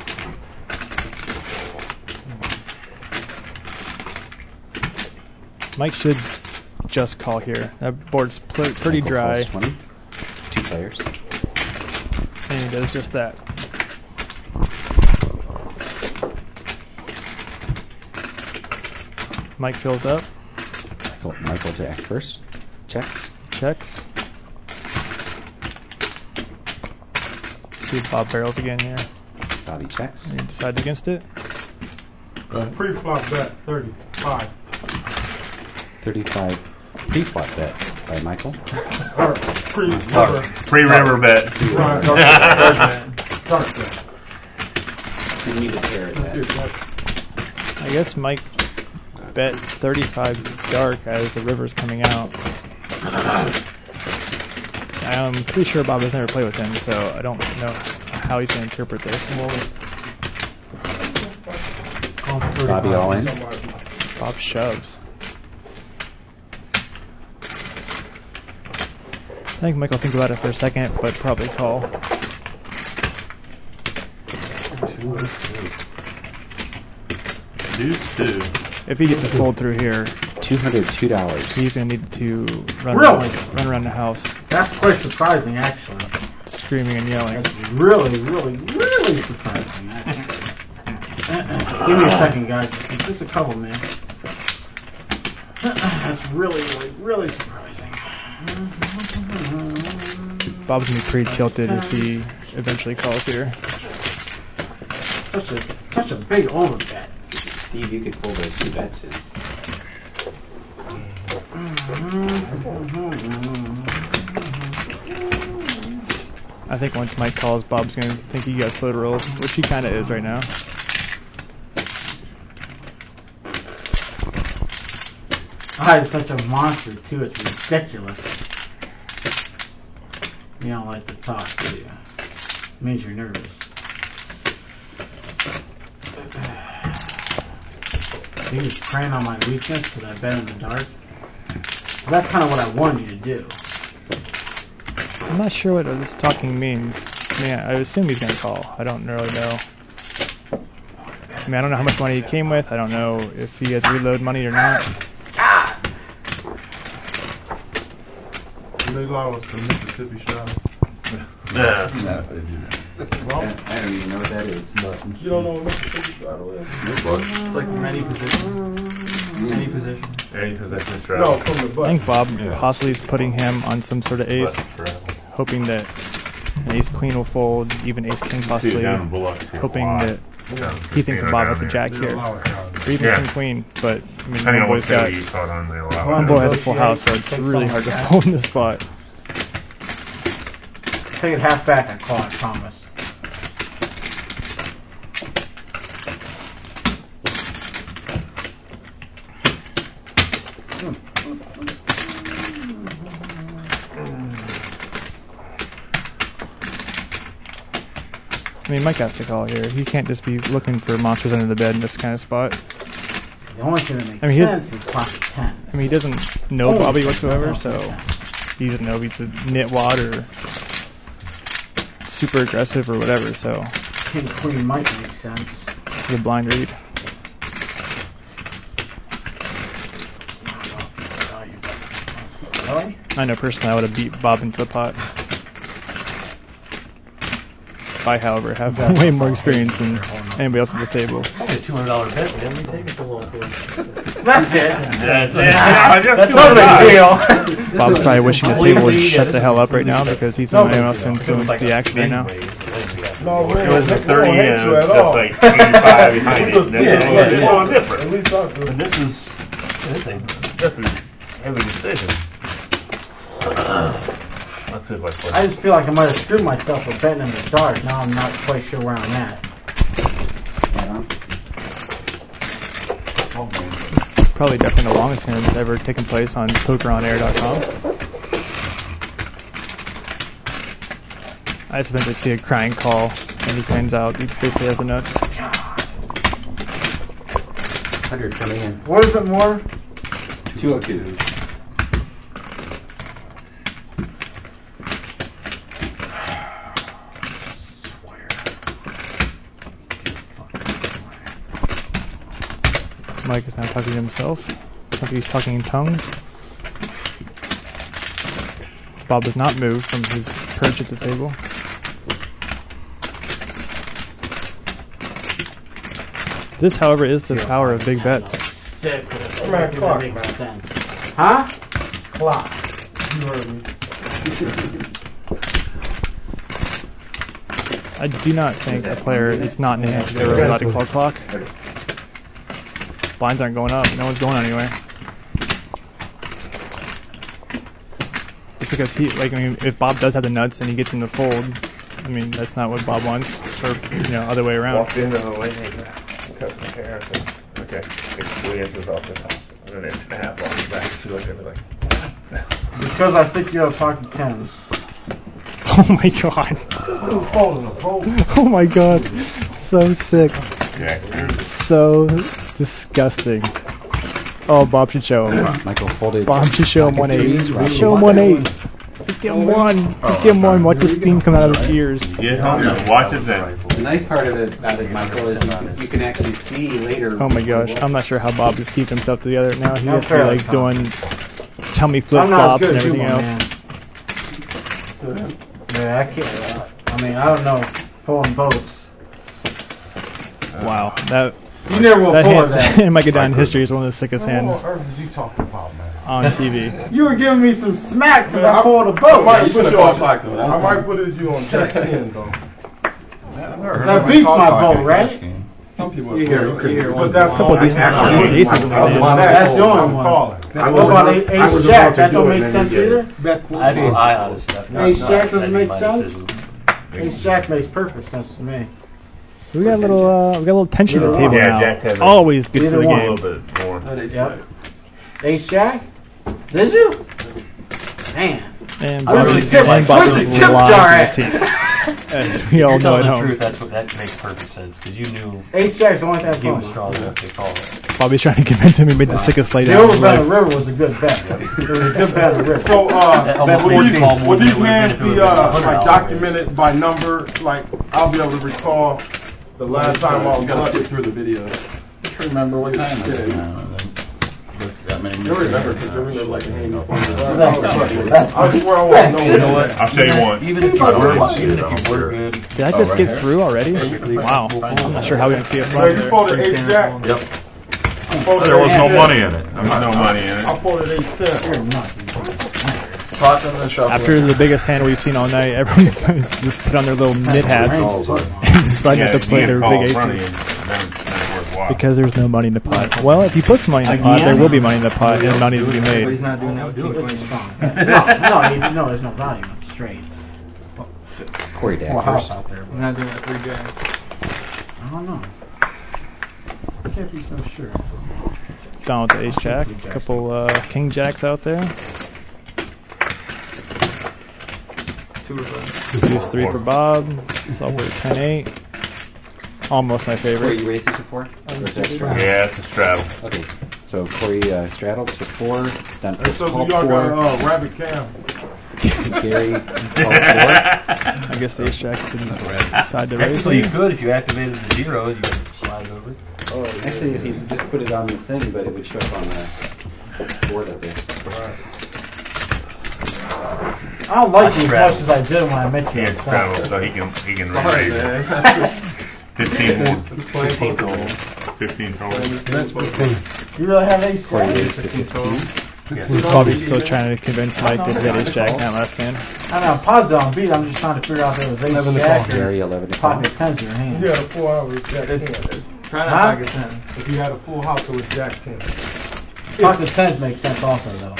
S3: Mike should just call here. That board's pretty
S6: Michael
S3: dry.
S6: calls 20. 2 players.
S3: And he does just that. Mike fills up.
S6: Michael to act first. Checks.
S3: Checks. See if Bob barrels again here.
S6: Bobby checks.
S3: And he decides against it.
S5: Pre-flop bet, 35.
S6: 35 pre-flop bet by Michael.
S8: Pre-river bet.
S5: Dark bet.
S6: We need a pair of that.
S3: I guess Mike bet 35 dark as the river's coming out. I'm pretty sure Bob has never played with him, so I don't know how he's going to interpret this.
S6: Bobby all in.
S3: Bob shoves. I think Mike will think about it for a second, but probably call. If he gets a fold through here,
S6: $202.
S3: he's going to need to run around the house
S2: That's quite surprising, actually.
S3: screaming and yelling.
S2: That's really surprising, actually. Give me a second, guys. Just a couple, man. That's really surprising.
S3: Bob's going to be pretty tilted if he eventually calls here.
S2: Such a big overbet.
S6: Steve, you could pull those 2 bets in.
S3: I think once Mike calls, Bob's going to think he got slow to roll, which he kind of is right now.
S2: He's such a monster, too. It's ridiculous. You don't like to talk, do you? Means you're nervous. He was preying on my weakness because I bet in the dark. That's kind of what I wanted you to do.
S3: I'm not sure what this talking means. I mean, I assume he's going to call. I don't really know. I mean, I don't know how much money he came with. I don't know if he has reload money or not.
S5: They lost the Mississippi shot.
S8: Yeah.
S6: I don't even know what that is.
S5: You don't know what Mississippi shot is?
S4: It's like many position. Any position.
S8: Any possession
S5: No,
S8: strategy.
S5: from the
S3: I
S5: butt.
S3: think Bob possibly is putting him on some sort of ace, hoping that an ace-queen will fold, even ace-king possibly, hoping that he thinks that Bob has a jack here. Or even
S8: Yeah.
S3: king-queen, but I mean,
S8: Depending on what
S3: Homeboy's got,
S8: table you caught on, they allow
S3: One
S8: it.
S3: boy has a full house, so it's really hard to fold in this spot.
S2: Take it half back and call, I promise.
S3: I mean, Mike has to call here. He can't just be looking for monsters under the bed in this kind of spot.
S2: The only thing that makes
S3: I mean,
S2: sense is pocket 10.
S3: I mean, he doesn't know Bobby whatsoever, so he doesn't know if he's a nitwad or super aggressive or whatever, so
S2: King Queen might make sense.
S3: it's a blind read.
S2: Really?
S3: I know personally I would have beat Bob into the pot. I, however, have way more experience than anybody else at this table.
S7: Only a $200 bet, man. We take it so long for.
S2: That's it.
S8: That's it. I just
S2: That's no big deal.
S3: Bob's probably wishing the table would shut the hell up right now because he's the one else influenced the action right now.
S5: No, we
S8: It was a
S5: don't
S8: 30
S5: hate
S8: and
S5: you at
S8: just
S5: all.
S8: like 85 behind it.
S7: Yeah.
S8: It's all different.
S5: At least I do.
S7: And this ain't heavy decision.
S8: Let's see if I
S2: I
S8: play.
S2: just feel like I might have screwed myself with betting in the dark. Now I'm not quite sure where I'm at.
S3: Probably definitely the longest hand that's ever taken place on pokeronair.com. I just eventually see a crying call and he finds out he basically has a nut.
S6: 100 coming in.
S2: What is it more?
S6: 202.
S3: Mike is now talking to himself. I think he's talking in tongues. Bob does not move from his perch at the table. This, however, is the power of big bets.
S2: Sick.
S5: Man, clock,
S2: Makes
S5: man.
S2: sense. Huh? Clock.
S5: You heard me.
S3: I do not think a player is not in hand to allowed to call clock. Blinds aren't going up. No one's going anywhere. Just because if Bob does have the nuts and he gets in the fold, I mean, that's not what Bob wants, or other way around.
S8: Walked into the way like that. Cut my hair. I said, okay, it's 3 inches off the top. And an 1.5 inches off the back. She looked at me like,
S2: Because I think you have pocket tens.
S3: Oh my god. Oh my god. So sick. So disgusting. Oh, Bob should show him.
S6: Michael folded.
S3: Bob should show him 1-8. Show him 1-8. Just give him one. Just give him one. Watch the steam come out of his ears.
S8: get home and watch it then.
S6: The nice part of it, Michael, is you can actually see later.
S3: Oh my gosh. I'm not sure how Bob is keeping himself together now. He has to be like doing tummy flip flops and everything else.
S2: Yeah, I can't. I mean, I don't know. Folding boats.
S3: Wow. That
S2: You never will
S3: that
S2: fold
S3: hand
S2: that.
S3: in Mike Down history is one of the sickest
S5: What
S3: hands
S5: on earth did you talking about, man?
S3: on TV.
S2: You were giving me some smack because
S5: Man,
S2: I folded a
S5: I
S2: boat.
S5: might put it on. I might put it you on Jack 10 though.
S2: That beats my boat, right?
S5: Some people
S7: You hear
S5: but that's
S3: a couple of decent aces in the hand.
S2: That's the only one. What about ace jack? That don't make sense either?
S1: Bet
S7: That's what I ought to step.
S2: Ace jack doesn't make sense? Ace jack makes perfect sense to me.
S3: We got a little tension at the table
S8: Yeah, Jack has
S3: now.
S8: a-
S3: Always good for the
S2: Either
S8: a
S3: game.
S8: little bit more.
S2: Yep. Ace jack? Did you? Man.
S3: And
S7: I really
S3: Bobby's
S7: feel like-
S3: Bobby's
S2: Where's the tip
S3: lying
S2: jar
S3: to
S2: at?
S3: his teeth. As we all know at
S7: the
S3: home.
S7: truth, that makes perfect sense because you knew
S2: Ace jack's the only thing
S7: he was
S2: fun.
S7: strong enough to call it.
S3: Botby's trying to convince him he made the sickest lay
S2: The
S3: down in his
S2: over bet on
S3: life.
S2: the river was a good bet. It was a good bet on the river.
S5: So,
S7: almost
S5: would
S7: made
S5: these,
S7: you call more
S5: would
S7: than
S5: these
S7: it would've
S5: hands
S7: been if
S5: be
S7: it was
S5: like
S7: $100
S5: documented by number? Like, I'll be able to recall the last time I was lucky.
S9: through the video.
S10: Remember what time it is now. That many
S9: You'll remember because you'll remember like a hand.
S5: I swear I won't know.
S7: You know what?
S8: I'll show you one.
S7: Even if you were good,
S3: Did I just get through already? Wow. I'm not sure how we didn't see a
S5: So
S3: flag
S5: you
S3: there.
S5: folded ace jack?
S9: Yep.
S8: There was no money in it. There was no money in
S5: I
S8: it.
S5: folded ace 10.
S10: Clock on the shuffle.
S3: After the biggest hand we've seen all night, everyone's just put on their little knit hats and decide not to play their big aces. Because there's no money in the pot. Well, if you put some money in the pot, there will be money in the pot and money to be
S4: But he's
S3: made.
S4: not doing that with King Queen.
S2: No, there's no value. It's straight.
S6: Corey
S2: Full
S6: Daggers.
S2: house out there.
S4: He's not doing that 3 jacks.
S2: I don't know. I can't be so sure.
S3: Down with the ace jack. A couple king jacks out there.
S4: 2 or 5.
S3: Reduce 3 for Bob. Software 10-8. Almost my
S6: Corey,
S3: favorite.
S6: you raised it to 4? Or is that straddle?
S8: Yeah, it's a straddle.
S6: Okay, so Corey straddled to 4. Done
S5: Hey, so
S6: called
S5: y'all
S6: 4.
S5: got rabbit cam.
S6: Gary called 4.
S3: I guess the ace jack didn't decide to raise
S7: Technically, you
S3: it.
S7: could if you activated the 0, you could slide over.
S6: Actually, if he just put it on the thing, but it would show up on the board up there.
S2: I don't like you as much as I did when I met you.
S8: Yeah,
S2: outside.
S8: straddle, so he can raise it. 15 more.
S7: 15 total.
S8: 15 total.
S2: You really have ace
S6: Corey
S2: jack?
S6: raised to 15.
S3: Bobby's still trying to convince Mike that he had ace jack in that last hand.
S2: I mean, I'm positive on beat. I'm just trying to figure out if it was ace
S1: 11 to
S2: jack
S1: call.
S2: or
S6: Gary 11 to call.
S2: pocket tens in your hand.
S5: You had a full house with jack 10.
S4: Try not
S2: Huh?
S4: pocket 10.
S5: If you had a full house, it was jack 10.
S2: Pocket tens make sense also though.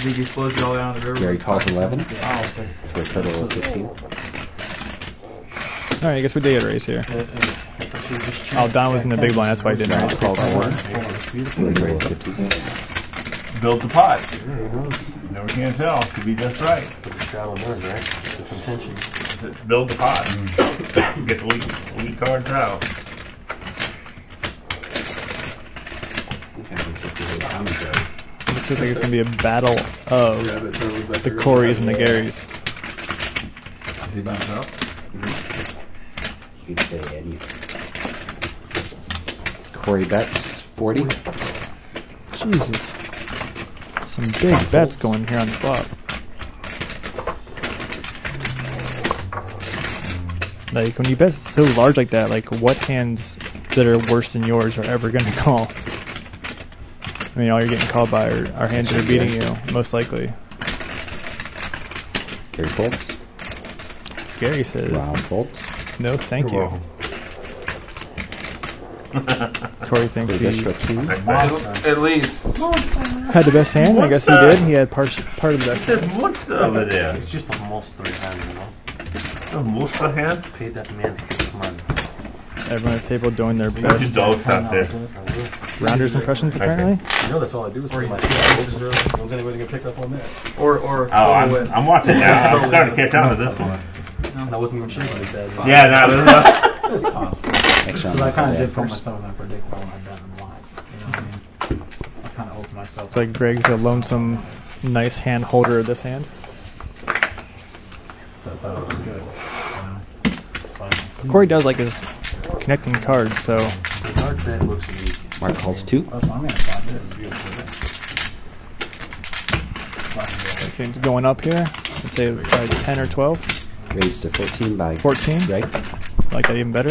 S4: You think he flows you all down the river?
S6: Gary calls 11
S2: I don't think so.
S6: for a total of 15.
S3: Alright, I guess we did raise here. Oh, Don was in the big blind, that's why he didn't raise.
S6: Called 4. Corey raised 15.
S8: Build the pot. Never can tell. Could be just right.
S7: Put the straddle in, right? With some tension.
S8: Build the pot. Get the lead cards out.
S3: This looks like it's going to be a battle of the Coreys and the Garys.
S10: Did he bounce up?
S6: You could say anything. Corey bets 40.
S3: Jesus. Some big bets going here on the flop. Like, when you bet so large like that, like, what hands that are worse than yours are ever going to call? I mean, all you're getting called by are hands that are beating you, most likely.
S6: Gary folds.
S3: Gary says,
S6: Rob folds.
S3: no, thank you. Corey thinks he
S8: At least.
S3: had the best hand. I guess he did. He had part of the best hand.
S8: There's much of it is.
S7: It's just almost 3 times, you know.
S8: Most of the hand?
S7: Paid that man his money.
S3: Everyone at the table doing their
S8: Bunch of
S3: best
S8: dogs out there.
S3: Rounders impressions, apparently.
S7: You know that's all I do is pay my bills. When's anybody gonna pick up on that? Or
S8: I'm watching now. I'm starting to catch on to this one.
S7: I wasn't even sure what he said.
S8: Yeah, no, this
S2: It's possible. Because I kind of did put myself in a predicament when I bet in line. You know what I mean? I kind of opened myself.
S3: It's like Greg's a lonesome, nice hand holder of this hand.
S2: So I thought it was good.
S3: Corey does like his connecting cards, so
S7: The dark side looks easy.
S6: Mark calls 2.
S2: That's what I'm going to find it.
S3: it's going up here. Let's say by 10 or 12.
S6: Raised to 14 by
S3: 14.
S6: Greg.
S3: I like that even better.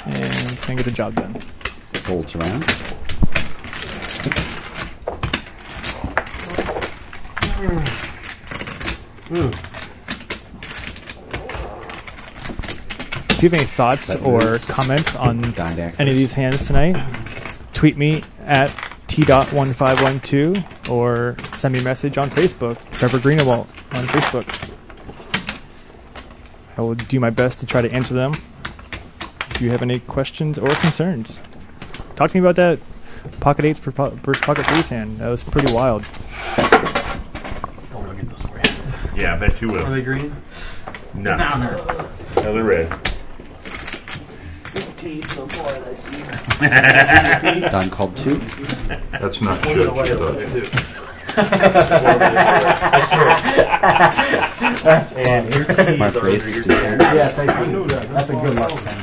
S3: And it's going to get the job done.
S6: Folds around.
S3: If you have any thoughts or comments on any of these hands tonight, tweet me at t.1512 or send me a message on Facebook, Trevor Greenewalt on Facebook. I will do my best to try to answer them. If you have any questions or concerns, talk to me about that pocket 8s versus pocket 3s hand. That was pretty wild.
S7: I'm gonna get this for you.
S8: Yeah, I bet you will.
S7: Are they green?
S8: No. No, they're red.
S6: Don called 2.
S5: That's not
S7: One of the white over there too.
S2: That's funny.
S6: Mark raised to 10.
S2: Yeah, thank you. That's a good luck thing.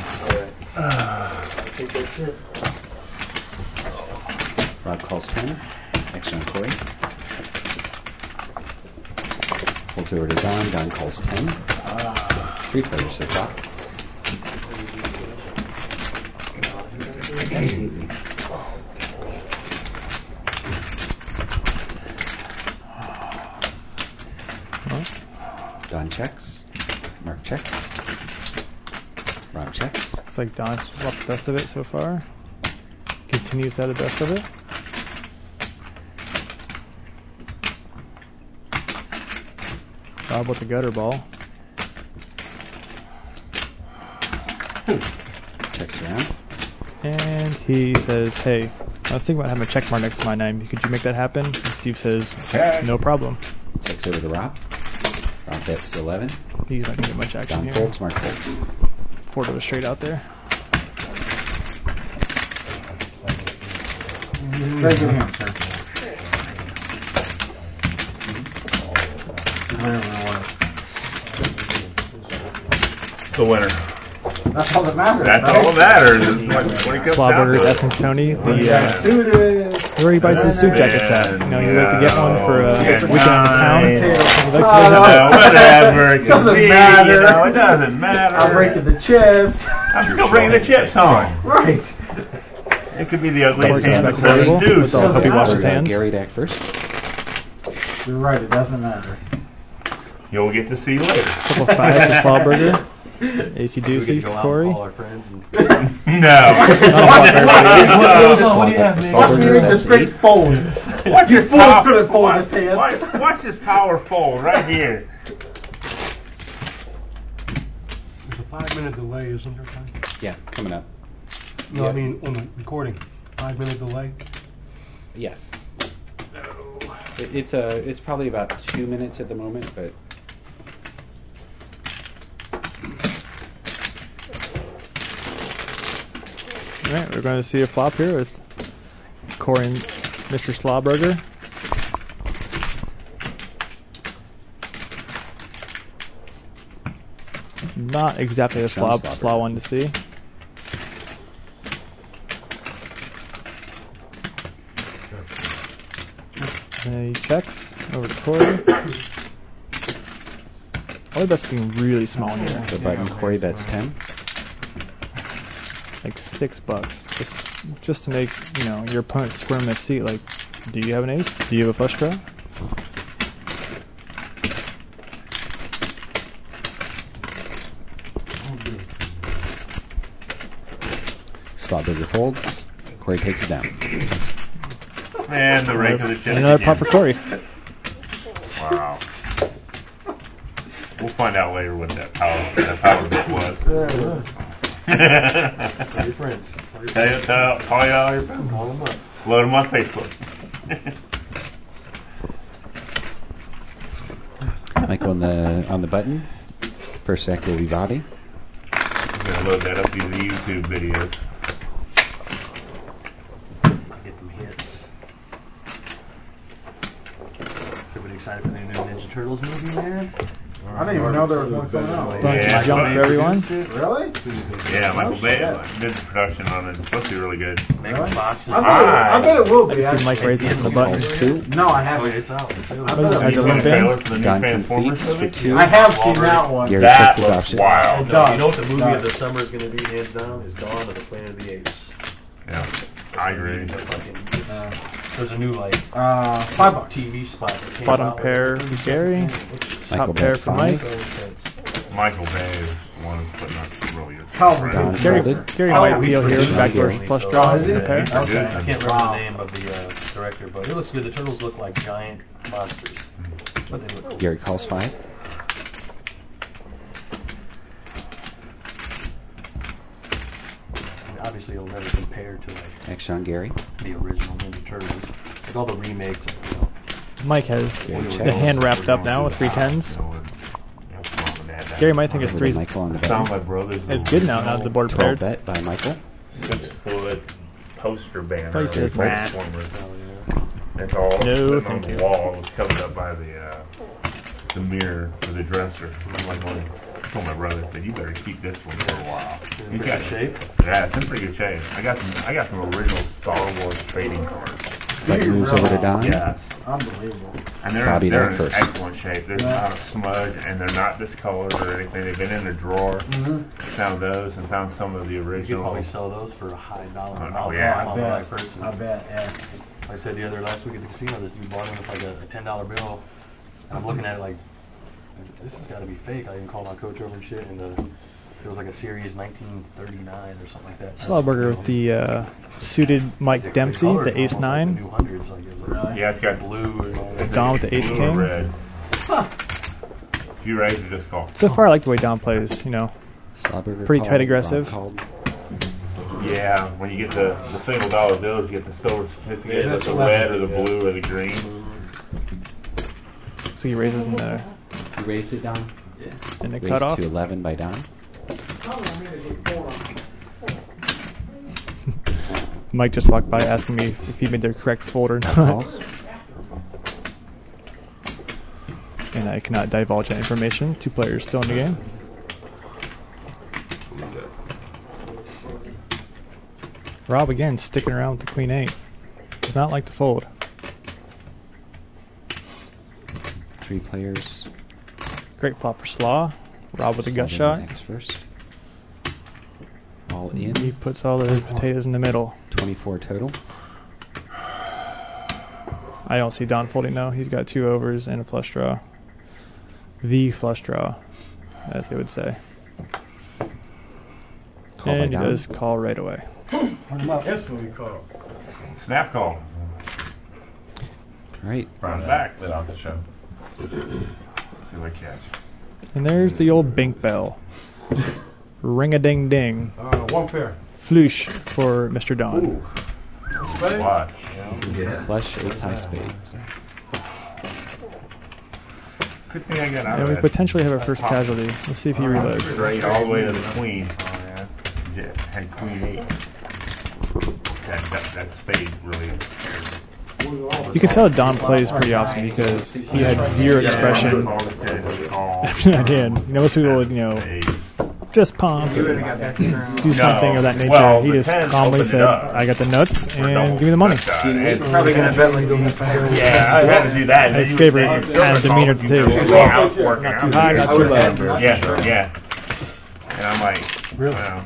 S7: I think that's it.
S6: Rob calls 10. Action on Corey. Folds over to Don. Don calls 10. 3 players so far. Don checks. Mark checks. Rob checks.
S3: Looks like Don's got the best of it so far. Continues to have the best of it. Rob with the gutter ball.
S6: Checks around.
S3: And he says, hey, I was thinking about having a check mark next to my name. Could you make that happen? And Steve says, no problem.
S6: Checks over to Rob. Rob bets 11.
S3: He's not going to get much action
S6: Don
S3: here.
S6: folds. Mark folds.
S3: 4 to the straight out there.
S2: Very good hand, sir.
S8: The winner.
S2: That's all that matters.
S8: That's
S2: right?
S8: all that matters. Is what it comes down
S3: Slobberger,
S8: to.
S3: F and Tony, the
S2: Suited.
S3: where he buys his suit jackets at. You know, you like to get one for a
S8: Yeah.
S3: weekend in town. He likes to
S2: Oh,
S3: go
S2: no.
S3: have
S8: Whatever. It can
S2: Doesn't
S8: be,
S2: matter.
S8: You know, it doesn't matter.
S2: I'm breaking the chips.
S8: I'm still bringing the chips home.
S2: Right.
S8: It could be the
S3: Corey's
S8: ugliest hand
S3: back
S8: that's
S3: to the
S8: ever
S3: table.
S8: deuce.
S3: Let's all hope he washes his hands.
S6: Gary back first.
S2: You're right, it doesn't matter.
S8: You'll get to see later.
S3: Couple 5 for Slobberger. AC
S7: We
S3: Deucey
S7: can go
S3: for
S7: out
S3: Corey.
S7: and call our friends and
S8: No.
S2: What do you need the straight fold?
S8: Watch
S2: You
S8: this
S2: fool
S8: power-
S2: couldn't fold
S8: watch-
S2: his hand.
S8: Watch this power fold right here.
S1: There's a 5-minute delay, isn't there? Frank?
S6: Yeah, coming up.
S1: No,
S6: Yeah.
S1: I mean on the recording. 5-minute delay.
S6: Yes. It's probably about 2 minutes at the moment, but
S3: All right, we're going to see a flop here with Corey and Mr. Slobberger. Not exactly the
S6: Sean
S3: slaw one to see. checks over to Corey. All the bets being really small here.
S6: The button Corey bets 10.
S3: Like $6. Just to make, your opponent squirm their seat. Like, do you have an ace? Do you have a flush draw?
S6: Slotberger folds. Corey takes it down.
S8: And the regular chip.
S3: And another pot for Corey.
S8: Wow. We'll find out later what that power bit was.
S7: Tell your friends.
S8: Call y'all your friends.
S7: Call them up.
S8: Load them on Facebook.
S6: Michael on the button. First stack will be Bobby.
S8: I'm going to load that up through the YouTube videos.
S7: Get them hits. Everybody excited for the new Ninja Turtles movie, man?
S2: I didn't even know there was one coming out.
S3: Bunch
S8: Yeah,
S3: of jump for everyone.
S2: Really?
S8: Yeah, Michael Bay did the production on it. It's supposed to be really good.
S7: Mega boxes.
S2: I bet it will
S3: I
S2: be.
S3: can see Mike raising the button.
S2: No, I
S7: Oh,
S2: haven't.
S7: it's out. It's out.
S2: I bet it
S3: As a
S2: will.
S3: limp
S8: Trailer
S3: in.
S8: for the new
S6: Done
S8: Transformers
S6: complete for
S8: movie?
S6: 2.
S2: I have seen that one.
S6: Gary
S8: That
S6: checks his
S8: looks
S6: option.
S8: wild.
S2: It does.
S7: You know what the movie
S2: Does.
S7: of the summer is going to be, hands down, is Dawn of the Planet of the Apes.
S8: Yeah, I agree.
S7: There's a new, like,
S2: $5.
S7: TV spot that came
S3: Bottom
S7: out.
S3: pair for Gary.
S6: Michael
S3: Top pair
S6: bet
S3: for
S6: 5.
S3: Mike.
S8: Michael Bay is one who's putting up really good
S2: Calvin.
S6: Don
S3: Gary,
S6: folded.
S3: Gary might feel here. Backdoor flush draw
S2: Is
S3: in the
S2: it?
S3: pair.
S7: I
S2: Okay.
S7: can't remember the name of the director, but it looks good. The turtles look like giant monsters. But they look cool.
S6: Gary calls 5.
S7: I mean, obviously, it'll never compare to like
S6: Action on Gary.
S7: the original Ninja Turtles. Like all the remakes,
S3: Mike has
S6: Gary
S3: the
S6: checks.
S3: hand wrapped up now with 3 10s. Gary might think his
S6: Over to
S3: 3's
S6: Michael on the
S8: Sound
S6: button.
S8: like brothers.
S3: is good now that the board
S6: 12
S3: paired.
S6: bet by Michael.
S8: 6-foot poster banner.
S3: Probably says
S8: of
S3: Matt.
S8: Transformers. It's all
S3: No,
S8: sitting on
S3: thank
S8: the
S3: you.
S8: wall. It was covered up by the mirror for the dresser. I'm like, I told my brother, I said, you better keep this one for a while.
S7: in
S8: You
S7: pretty
S8: got
S7: good shape.
S8: Yeah, it's in pretty good shape. I got some original Star Wars trading cards.
S6: Button moves over to Don.
S8: Yeah.
S2: Unbelievable.
S8: And
S6: Bobby
S8: they're
S6: Knight
S8: in
S6: first.
S8: excellent shape. There's not a smudge, and they're not discolored or anything. They've been in a drawer. Found those and found some of the
S7: You could
S8: original.
S7: probably sell those for a high dollar
S8: Oh,
S7: amount.
S8: yeah.
S7: I'm
S2: I
S7: the right
S2: bet.
S7: person.
S2: I bet, yeah.
S7: Like I said last week at the casino, this dude bought one with like a $10 bill. I'm looking at it like, this has got to be fake. I even called my coach over and shit, and it was like a series 1939 or something like that.
S3: Slawburger with the suited Mike Dempsey, the ace 9.
S7: New hundreds, like it was like
S8: Yeah, it's got
S7: blue and all that.
S3: Don with the ace
S8: blue
S3: king.
S8: or red. If you raise it, just call.
S3: So far, I like the way Don plays.
S6: Slotberger
S3: Pretty
S6: called,
S3: tight aggressive.
S6: Don called.
S8: Yeah, when you get the single dollar bills, you get the silver certificate,
S1: Yeah,
S8: with the
S1: that's
S8: red
S1: right.
S8: or the blue or the green.
S3: So he raises in the
S6: You raised it, Don?
S3: in the
S6: Raised
S3: cutoff.
S6: to 11 by Don.
S3: Mike just walked by asking me if he made the correct fold or not,
S6: Calls.
S3: and I cannot divulge that information. 2 players still in the game. Rob again sticking around with the queen 8. Does not like to fold.
S6: 3 players.
S3: Great flop for Slaw. Rob with a gut
S6: Slotberger
S3: shot.
S6: X first. All in.
S3: He puts all the potatoes in the middle.
S6: 24 total.
S3: I don't see Don folding though. He's got 2 overs and a flush draw. The flush draw, as they would say.
S6: Call by
S3: And he
S6: Don.
S3: does call right away.
S5: Instantly call.
S8: Snap call.
S6: Right.
S8: Front and back.
S5: Let out the show.
S8: See what I catch.
S3: And there's the old Bink Bell. Ring-a-ding-ding.
S5: 1 pair.
S3: Floosh for Mr. Don.
S8: Watch.
S6: Flush ace high spade.
S8: Good thing I got out
S3: And
S8: of
S3: we
S8: that.
S3: potentially have our first casualty. Let's see if he reloads.
S8: Straight all the way to the queen. Yeah, had queen 8. That spade really.
S3: You can tell Don plays pretty often because he had zero expression after that hand. Most people would, fist pump,
S4: You would have got that around.
S3: do something of that nature.
S8: Well,
S3: He
S8: the
S3: just
S8: 10
S3: calmly
S8: opened it
S3: said,
S8: up.
S3: I got the nuts,
S8: For
S3: and
S8: double
S3: give me the money.
S8: touchdown.
S6: See,
S8: And-
S4: Probably gonna bet like you
S8: Yeah, I had to do that.
S3: My
S8: Then you-
S3: favorite
S8: then you're still
S3: kind of
S8: gonna
S3: demeanor
S8: call
S3: at the
S8: it,
S3: table.
S8: you know, out working
S3: Not
S8: out.
S3: too high, not too low.
S8: Yeah. And I'm like,
S1: Really?
S8: wow.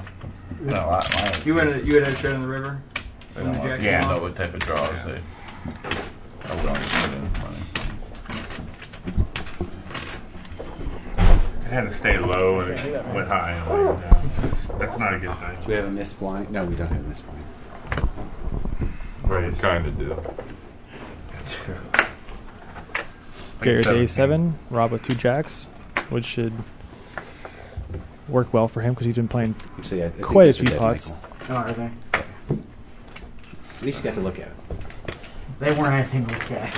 S10: No, I
S4: You would have straight on the river. When the jack came
S8: Yeah.
S10: know
S4: off?
S10: what type of draws they. I would only put in money.
S8: It had to stay low and it went high. And went down. That's not a good thing.
S6: Do we have a missed blind? No, we don't have a missed blind.
S8: Right.
S10: Kind of do.
S3: Garrett A7, Rob with 2 jacks, which should work well for him because he's been playing
S6: Actually, I think
S3: quite a
S6: those are
S3: few
S6: dead,
S3: pots.
S6: Michael.
S2: Oh, are they?
S6: At least you got to look at it.
S2: They weren't anything to look at.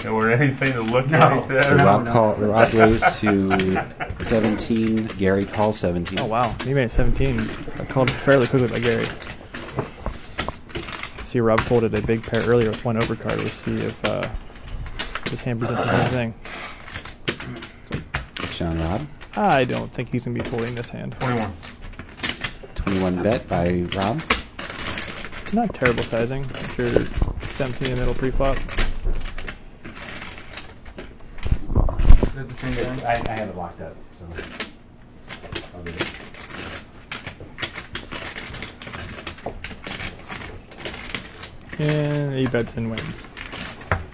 S8: There were anything to look
S2: No.
S8: at? He
S6: So
S8: said?
S6: Rob raised to 17. Gary calls 17.
S3: Oh wow, he made it 17. I called fairly quickly by Gary. See, Rob folded a big pair earlier with 1 overcard. We'll see if his hand presents the same thing.
S6: Sean Rob.
S3: I don't think he's gonna be folding this hand.
S8: 21.
S6: 21 bet by Rob.
S3: Not terrible sizing. If you're 17 in the middle pre-flop.
S4: Is it the same thing?
S6: I have it locked up, so I'll do it.
S3: And he bets and wins.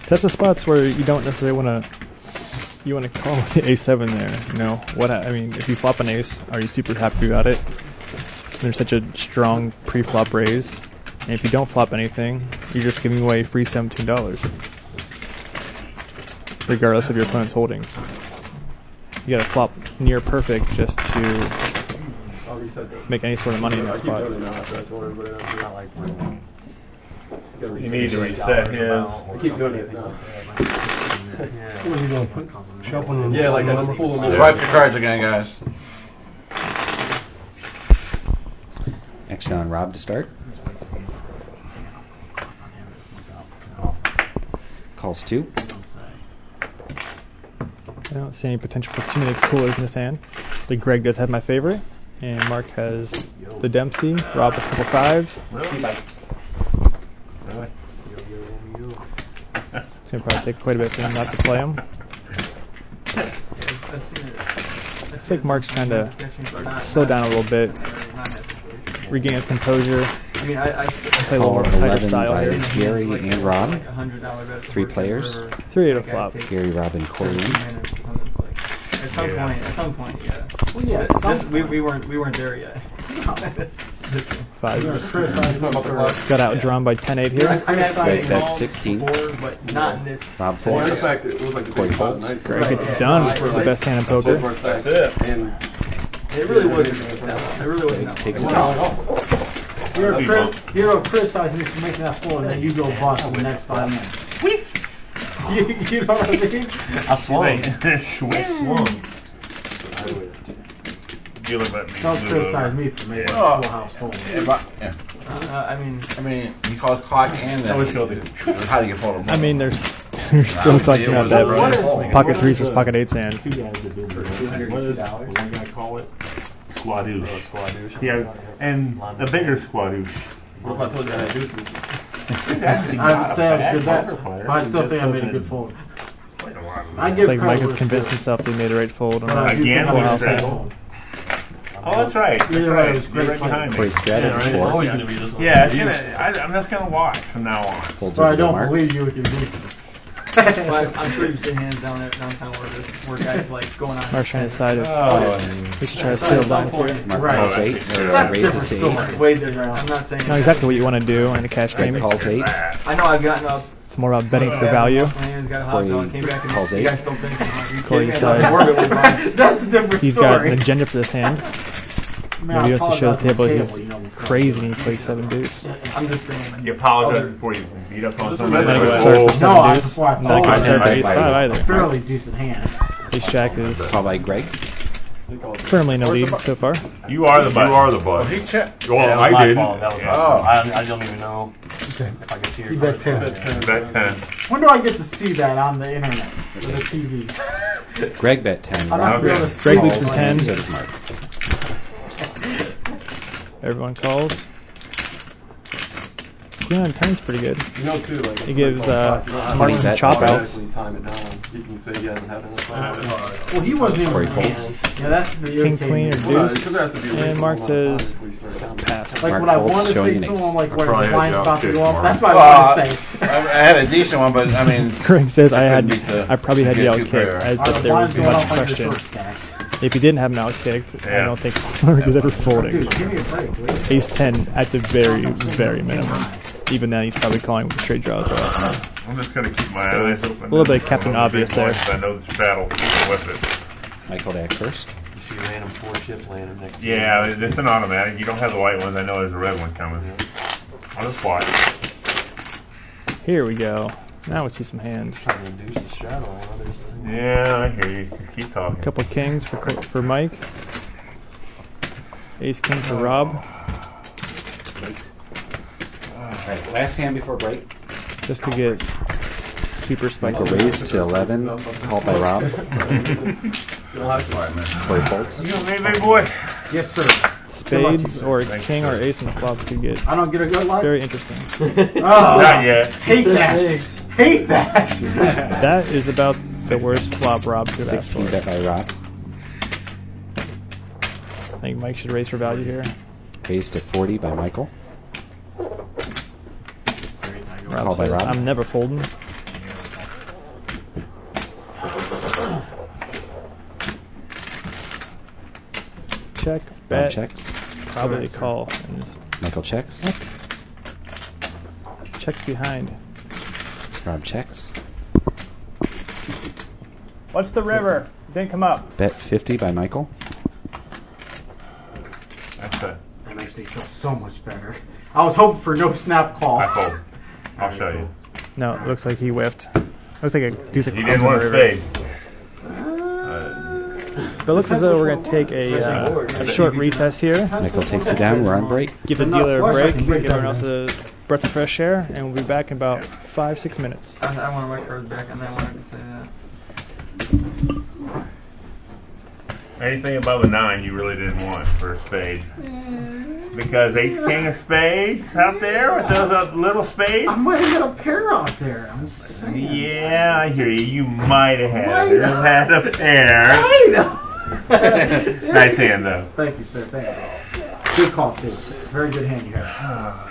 S3: That's the spots where you don't necessarily want to. You want to call the A7 there. You know what? I mean, if you flop an ace, are you super happy about it? There's such a strong pre-flop raise, and if you don't flop anything, you're just giving away free $17, regardless of your opponent's holdings. You got to flop near perfect just to make any sort of money in that spot.
S8: You need to reset his.
S9: Keep doing it.
S1: What are you going to put? Shuffling in
S9: Yeah, like I
S1: number?
S9: just pull them in.
S10: Swipe your cards again, guys.
S6: Action on Rob to start. Calls 2.
S3: I don't see any potential for too many coolers in this hand. But Greg does have my favorite, and Mark has the Dempsey. Rob with a couple 5s.
S8: Really?
S3: It's going to probably take quite a bit for him not to play him. Looks like Mark's trying to slow down a little bit, regain his composure,
S4: I mean, I
S3: play a little
S6: Call
S3: more tighter
S6: 11
S3: style
S6: by
S3: here.
S6: Gary and Rob.
S4: like $100 bet.
S6: 3 players.
S3: 3 to flop.
S6: Gary, Rob, and Corey.
S4: At some point, yeah.
S2: Well, yeah,
S4: We weren't there yet.
S3: 5.
S2: Chris,
S3: Got outdrawn by 10-8 here.
S4: I mean, I've
S6: Greg
S4: seen
S6: bet
S4: it
S6: 16.
S4: before, but not in this.
S6: Rob
S9: Well, in
S6: folds.
S9: fact, it was like the
S6: Corey
S9: big
S6: folds.
S9: night.
S3: Greg gets it done with the best hand in poker.
S9: That's it. And
S4: It really wasn't. It really wasn't. that
S6: Takes
S4: much.
S6: it off.
S2: you're criticizing me for making that fold, and then you go bust in the next 5 minutes. you know what I mean?
S8: I swung. You look at me.
S2: Don't
S8: blue
S2: criticize
S8: over.
S2: me for making
S10: Yeah.
S2: a full house fold.
S4: I mean,
S10: he calls clock and then.
S8: always feel the-
S10: How do you fold them?
S3: I mean, they're still talking about that pocket 3s versus pocket 8s hand.
S8: What is one guy call it? Squadouche. Yeah, and a bigger squadouche.
S9: what if I told you I had deuces?
S2: I would say I was good bet, but I still think I made a good fold. I
S3: It's
S2: give
S3: like Mike has
S2: credit
S3: convinced
S2: where
S3: himself that he made the right fold.
S2: but I do
S8: Again,
S2: think I made a
S3: full
S2: good
S3: house
S2: fold.
S8: Oh, that's right. That's
S2: Either way,
S8: right.
S2: it was
S8: You're
S2: great
S8: right behind me.
S6: Corey Stratton,
S7: It's
S6: 4.
S7: always going to be this one.
S8: Yeah, it's gonna. I'm just gonna watch from now on.
S6: Folds
S2: So I
S6: over to
S2: don't
S6: Mark.
S2: believe you with your deuces.
S4: but I'm sure you've seen hands downtown where guys like going on.
S3: Mark's trying to decide if
S8: Oh,
S3: we should try to steal blinds here.
S6: Mark
S2: Right.
S6: calls 8. Or
S2: That's
S6: raises
S2: different
S6: to
S2: story.
S6: 8.
S4: Way different. I'm not saying.
S3: Know exactly what you want to do in a cash
S6: Greg
S3: game.
S6: calls 8.
S4: I know I've gotten up.
S3: It's more about betting for value.
S4: My hands got a hot dog, came back and
S6: Calls
S4: you
S6: eight.
S4: guys don't think I'm
S3: Corey
S4: kidding me?
S3: decides.
S4: I thought Morbid was mine.
S2: That's a different
S3: He's got
S2: story.
S3: an agenda for this hand.
S2: Man,
S3: Maybe he wants to show the table
S2: you
S3: he's
S2: know,
S3: crazy and he plays 7 deuce.
S4: I'm just saying.
S8: You apologize before you beat up on
S9: Just
S8: somebody.
S3: Not a good
S9: Oh.
S3: start for 7
S2: No,
S3: deuce.
S2: before I
S3: Not a good
S2: fold,
S3: start for
S6: I-
S3: ace 5 either.
S2: fairly decent hand.
S3: Ace jack is
S6: Called by Greg.
S3: firmly in the lead so far.
S8: You are the butt.
S10: You are the boss. He checked.
S8: Well,
S7: Yeah, that was
S8: I
S7: my
S8: did.
S7: fault. That was my
S10: Oh.
S7: fault. I don't even know
S1: Okay.
S7: if I could see your
S1: He bet
S7: card.
S1: 10.
S8: Bet 10.
S2: When do I get to see that on the internet or the TV?
S6: Greg bet 10.
S2: I'm not
S6: Rob
S2: gonna
S8: Okay.
S2: see
S3: Greg leads
S2: it.
S3: with 10.
S6: So does Mark.
S3: Everyone calls. Queen on 10's pretty good.
S9: You know, too, like,
S3: He gives
S6: Money
S3: some
S6: bet.
S3: chop outs.
S9: automatically time it down. You can say he hasn't had enough time.
S2: Well, he wasn't even
S6: Corey
S2: in
S6: folds.
S2: hand. Yeah, that's the
S3: King,
S2: irritating
S3: queen, or
S2: thing.
S9: Well,
S3: deuce.
S9: because there has to be a
S3: And
S9: reasonable
S3: Mark
S9: amount of time
S3: says
S9: before you start counting.
S3: pass.
S2: Like
S6: Mark
S2: when I
S6: folds,
S2: want to
S6: showing
S2: say
S6: an
S2: to
S6: ace.
S2: him, like where
S8: probably
S2: the
S8: had
S2: line's
S8: a
S2: about to
S8: job
S2: go
S8: kick
S2: off,
S8: tomorrow.
S2: that's what I want to say.
S5: I had a decent one, but I mean,
S3: Greg says I
S5: couldn't beat
S3: probably had
S5: the
S3: the out
S5: two
S3: kick,
S5: player.
S3: as
S2: Are
S3: if
S2: the
S3: there
S2: lines
S3: was
S2: going
S3: much
S2: off on your
S3: question.
S2: first stack?
S3: If he didn't have an out kicked, I
S8: Yeah.
S3: don't think Mark is ever folding.
S2: Dude, give me a break, please.
S3: Ace 10 at the very, very minimum. Even then, he's probably calling with a straight draw as well.
S8: I'm just going to keep my
S3: So
S8: eyes
S3: it's
S8: open.
S3: a little bit
S8: and
S3: Captain
S8: follow the big
S3: Obvious there.
S8: blinds. I know this battle with
S6: Michael to act first.
S7: You see random 4 chips laying in next
S8: it.
S7: to you.
S8: Yeah, it's an automatic. You don't have the white ones. I know there's a red one coming. I'll just watch.
S3: Here we go. Now we see some hands.
S7: Trying to induce the shadow on others.
S8: Yeah, I hear you. Just keep talking.
S3: A couple of kings for Mike. Ace king for Rob.
S6: Alright, last hand before break.
S3: Just to get super
S6: Michael
S3: spicy.
S6: raised to 11, called by Rob. Corey folds.
S8: You know me, big boy?
S2: Yes, sir.
S3: Spades or
S8: Thanks,
S3: king
S8: sir.
S3: or ace on the flop could get
S2: I don't get a good line.
S3: very interesting.
S2: Oh,
S8: Not yet.
S2: hate that. Hate that.
S3: That is about the worst flop Rob could ask
S6: 16
S3: for.
S6: bet by Rob.
S3: I think Mike should raise for value here.
S6: Raised to 40 by Michael.
S3: Rob
S6: Called by
S3: says,
S6: Rob.
S3: I'm never folding. Check,
S6: Rob
S3: bet,
S6: checks.
S3: probably a call. And this
S6: Michael checks.
S3: check behind.
S6: Rob checks.
S3: What's the river? Didn't come up.
S6: Bet 50 by Michael.
S8: That's it.
S2: That makes me feel so much better. I was hoping for no snap call.
S8: I fold. I'll show you.
S3: No, it looks like he whiffed. Looks like a deuce of
S8: He
S3: clubs
S8: didn't
S3: on
S8: want
S3: the
S8: to
S3: river.
S8: spade.
S3: But it looks as though we're going to take a short recess here.
S6: Michael takes it down. We're on break.
S3: Give the
S2: I'm not
S3: dealer a
S2: flush, I
S3: break,
S2: can break
S3: give everyone
S2: that.
S3: else a breath of fresh air, and we'll be back in about 5-6 minutes.
S4: I wanted my cards back, and I wanted to say that.
S8: Anything above a 9 you really didn't want for a spade. Because ace king of spades out there with those little spades.
S2: I might have got a pair out there. I'm saying.
S8: Yeah, I hear you. You might have had a pair.
S2: I know.
S8: Nice hand though.
S2: Thank you, sir. Thank you. Good call, too. Very good hand you have.